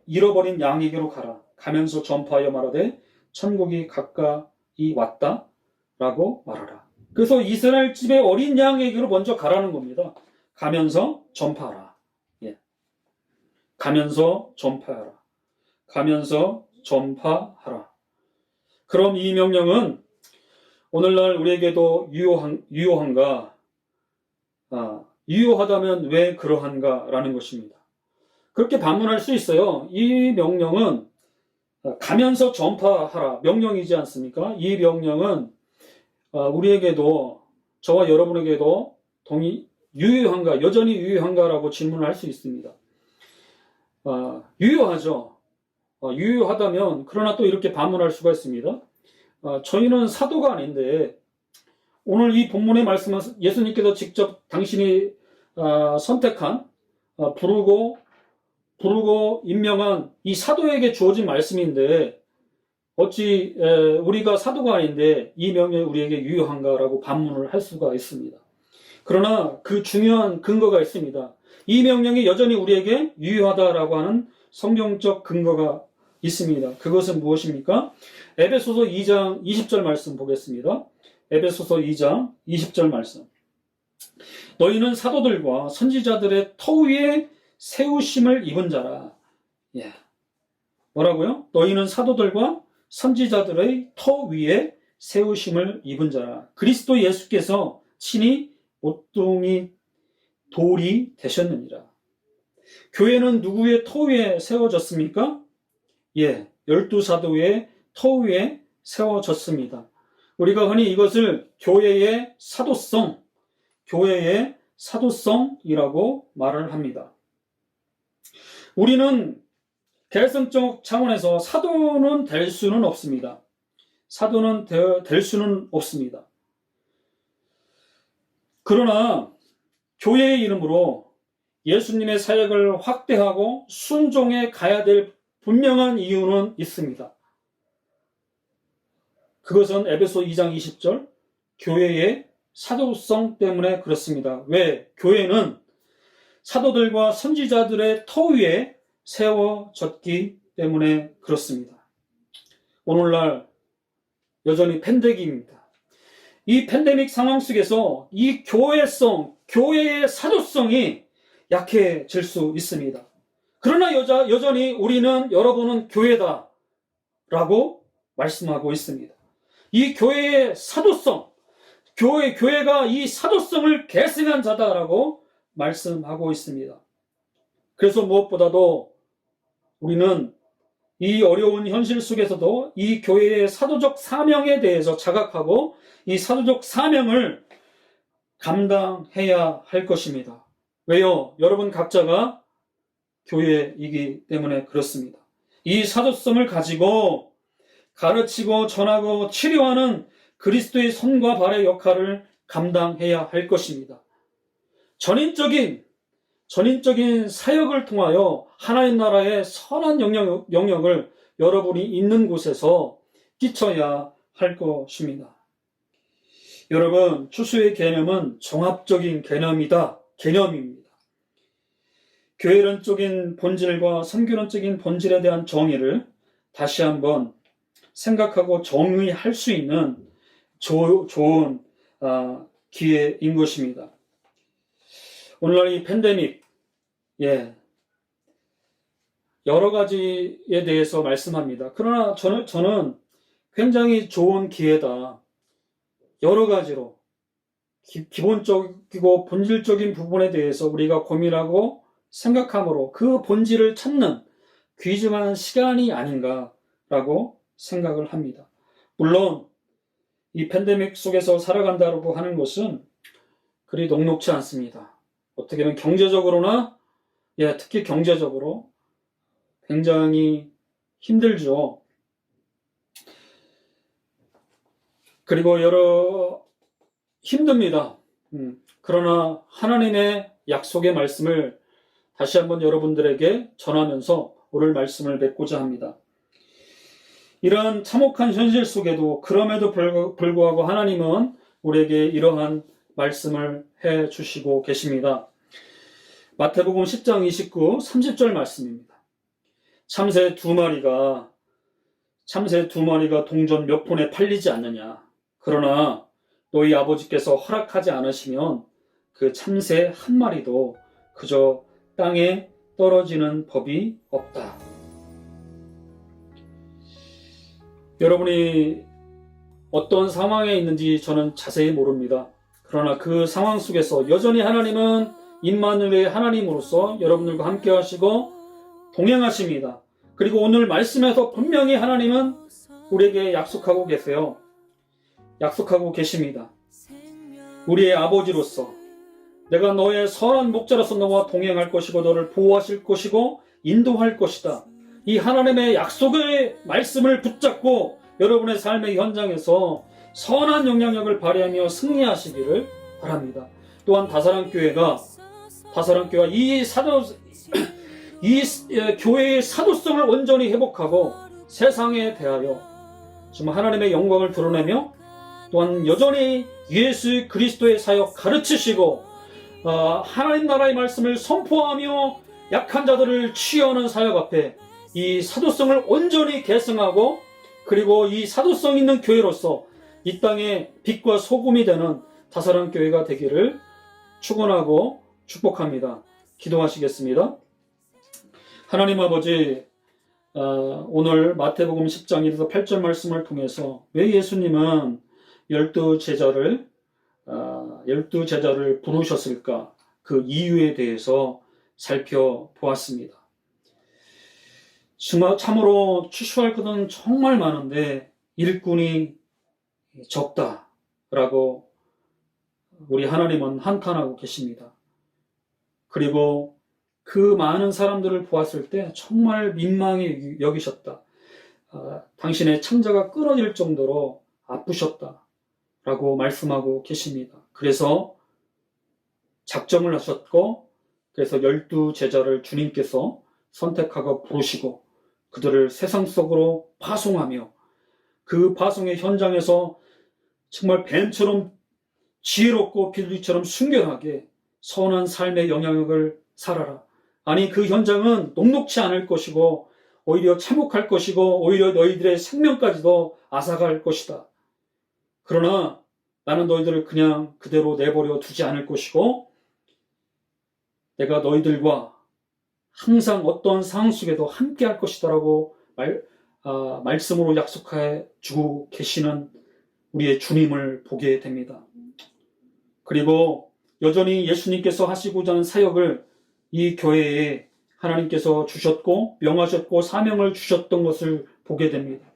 잃어버린 양에게로 가라. 가면서 전파하여 말하되 천국이 가까이 왔다 라고 말하라. 그래서 이스라엘 집의 어린 양에게로 먼저 가라는 겁니다. 가면서 전파하라. 가면서 전파하라. 가면서 전파하라. 그럼 이 명령은 오늘날 우리에게도 유효한가? 유효하다면 왜 그러한가라는 것입니다. 그렇게 반문할 수 있어요. 이 명령은 가면서 전파하라 명령이지 않습니까? 이 명령은 우리에게도, 저와 여러분에게도 유효한가, 여전히 유효한가라고 질문을 할 수 있습니다. 유효하죠. 유효하다면, 그러나 또 이렇게 반문할 수가 있습니다. 저희는 사도가 아닌데, 오늘 이 본문의 말씀은 예수님께서 직접 당신이 선택한, 부르고 임명한 이 사도에게 주어진 말씀인데, 어찌 우리가 사도가 아닌데 이 명령이 우리에게 유효한가라고 반문을 할 수가 있습니다. 그러나 그 중요한 근거가 있습니다. 이 명령이 여전히 우리에게 유효하다라고 하는 성경적 근거가 있습니다. 그것은 무엇입니까? 에베소서 2장 20절 말씀 보겠습니다. 에베소서 2장 20절 말씀. 너희는 사도들과 선지자들의 터 위에 세우심을 입은 자라. 뭐라고요? 너희는 사도들과 선지자들의 터 위에 세우심을 입은 자라. 그리스도 예수께서 친히 모퉁이 돌이 되셨느니라. 교회는 누구의 터 위에 세워졌습니까? 12사도의 터 위에 세워졌습니다. 우리가 흔히 이것을 교회의 사도성이라고 말을 합니다. 우리는 개성적 차원에서 사도는 될 수는 없습니다. 그러나 교회의 이름으로 예수님의 사역을 확대하고 순종해 가야 될 분명한 이유는 있습니다. 그것은 에베소 2장 20절 교회의 사도성 때문에 그렇습니다. 왜? 교회는 사도들과 선지자들의 터 위에 세워졌기 때문에 그렇습니다. 오늘날 여전히 팬데믹입니다. 이 팬데믹 상황 속에서 이 교회의 사도성이 약해질 수 있습니다. 그러나 여전히 여러분은 교회다라고 말씀하고 있습니다. 이 교회의 사도성, 교회가 이 사도성을 계승한 자다라고 말씀하고 있습니다. 그래서 무엇보다도 우리는 이 어려운 현실 속에서도 이 교회의 사도적 사명에 대해서 자각하고 이 사도적 사명을 감당해야 할 것입니다. 왜요? 여러분 각자가 교회이기 때문에 그렇습니다. 이 사도성을 가지고 가르치고 전하고 치료하는 그리스도의 손과 발의 역할을 감당해야 할 것입니다. 전인적인 사역을 통하여 하나님 나라의 선한 영역을 여러분이 있는 곳에서 끼쳐야 할 것입니다. 여러분, 추수의 개념은 종합적인 개념입니다. 교회론적인 본질과 선교론적인 본질에 대한 정의를 다시 한번 생각하고 정의할 수 있는 좋은 기회인 것입니다. 오늘날 이 팬데믹, 여러 가지에 대해서 말씀합니다. 그러나 저는 굉장히 좋은 기회다. 여러 가지로 기본적이고 본질적인 부분에 대해서 우리가 고민하고 생각함으로 그 본질을 찾는 귀중한 시간이 아닌가라고 생각을 합니다. 물론 이 팬데믹 속에서 살아간다고 하는 것은 그리 녹록지 않습니다. 어떻게 보면 경제적으로나 특히 경제적으로 굉장히 힘들죠. 그리고 여러 힘듭니다. 그러나 하나님의 약속의 말씀을 다시 한번 여러분들에게 전하면서 오늘 말씀을 맺고자 합니다. 이러한 참혹한 현실 속에도 그럼에도 불구하고 하나님은 우리에게 이러한 말씀을 해 주시고 계십니다. 마태복음 10장 29, 30절 말씀입니다. 참새 두 마리가 동전 몇 푼에 팔리지 않느냐. 그러나 너희 아버지께서 허락하지 않으시면 그 참새 한 마리도 그저 땅에 떨어지는 법이 없다. 여러분이 어떤 상황에 있는지 저는 자세히 모릅니다. 그러나 그 상황 속에서 여전히 하나님은 임마누엘의 하나님으로서 여러분들과 함께 하시고 동행하십니다. 그리고 오늘 말씀에서 분명히 하나님은 우리에게 약속하고 계세요. 약속하고 계십니다. 우리의 아버지로서 내가 너의 선한 목자로서 너와 동행할 것이고 너를 보호하실 것이고 인도할 것이다. 이 하나님의 약속의 말씀을 붙잡고 여러분의 삶의 현장에서 선한 영향력을 발휘하며 승리하시기를 바랍니다. 또한 다사랑교회가 이 교회의 사도성을 온전히 회복하고 세상에 대하여 정말 하나님의 영광을 드러내며 또한 여전히 예수 그리스도의 사역 가르치시고 하나님 나라의 말씀을 선포하며 약한 자들을 치유하는 사역 앞에 이 사도성을 온전히 계승하고 그리고 이 사도성 있는 교회로서 이 땅에 빛과 소금이 되는 다사랑교회가 되기를 축원하고 축복합니다. 기도하시겠습니다. 하나님 아버지, 오늘 마태복음 10장 1에서 8절 말씀을 통해서 왜 예수님은 12제자를 부르셨을까? 그 이유에 대해서 살펴보았습니다. 참으로 추수할 것은 정말 많은데 일꾼이 적다라고 우리 하나님은 한탄하고 계십니다. 그리고 그 많은 사람들을 보았을 때 정말 민망히 여기셨다. 당신의 창자가 끊어질 정도로 아프셨다라고 말씀하고 계십니다. 그래서 작정을 하셨고 그래서 12제자를 주님께서 선택하고 부르시고 그들을 세상 속으로 파송하며 그 파송의 현장에서 정말 뱀처럼 지혜롭고 비둘기처럼 순결하게 선한 삶의 영향력을 살아라. 아니 그 현장은 녹록지 않을 것이고 오히려 참혹할 것이고 오히려 너희들의 생명까지도 앗아갈 것이다. 그러나 나는 너희들을 그냥 그대로 내버려 두지 않을 것이고 내가 너희들과 항상 어떤 상황 속에도 함께 할 것이다 라고 말씀으로 약속해 주고 계시는 우리의 주님을 보게 됩니다. 그리고 여전히 예수님께서 하시고자 하는 사역을 이 교회에 하나님께서 주셨고 명하셨고 사명을 주셨던 것을 보게 됩니다.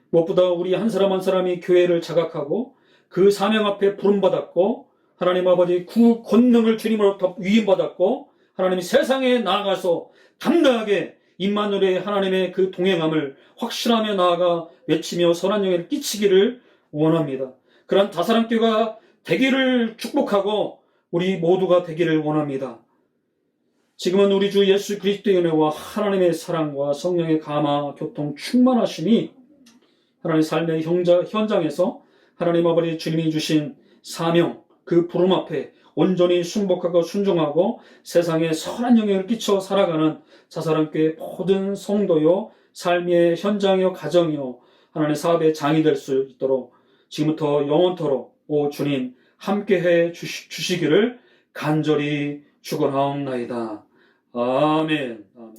무엇보다 우리 한 사람 한 사람이 교회를 자각하고 그 사명 앞에 부름받았고 하나님 아버지 그 권능을 주님으로부터 위임받았고 하나님이 세상에 나아가서 당당하게 임마누엘의 하나님의 그 동행함을 확신하며 나아가 외치며 선한 영향을 끼치기를 원합니다. 그런 다사랑교회가 되기를 축복하고 우리 모두가 되기를 원합니다. 지금은 우리 주 예수 그리스도의 은혜와 하나님의 사랑과 성령의 감화 교통 충만하심이 하나님의 삶의 현장에서 하나님 아버지 주님이 주신 사명 그 부름 앞에 온전히 순복하고 순종하고 세상에 선한 영향을 끼쳐 살아가는 다사랑교회 모든 성도요 삶의 현장이요 가정이요 하나님의 사업의 장이 될 수 있도록 지금부터 영원토록 오 주님 함께해 주시기를 간절히 축원하옵나이다. 아멘. 아멘.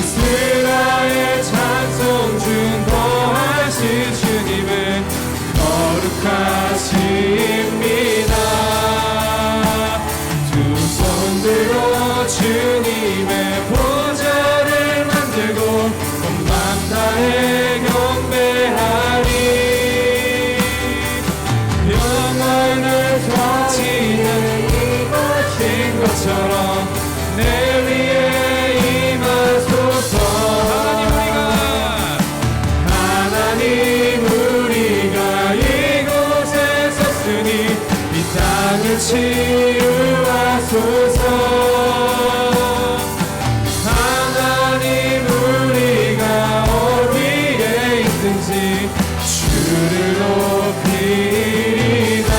이스라엘 찬송 중 거하신 주님은 거룩하십니다. 두 손 들어 주님의 보좌를 만들고 온 맘 다해 경배하리. 영원을 터지는 이것인 것처럼 내 위에 임하소서. 하나님 우리가 이곳에 섰으니 이 땅을 치유하소서. 하나님 우리가 어디에 있든지 주를 높이리다.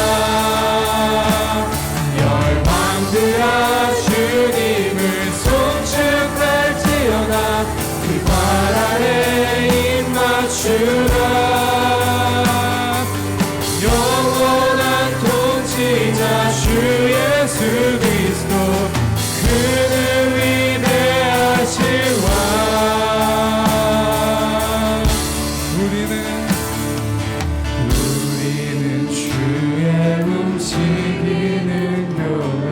열방들아 주님을 송축할지어다. 그 발 아래 입 맞추라. 영원한 통치자 주 예수 그리스도 그는 위대하신 왕. 우리는 주의 움직이는 교회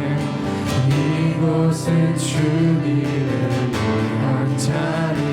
이곳은 주님을 위한 자리.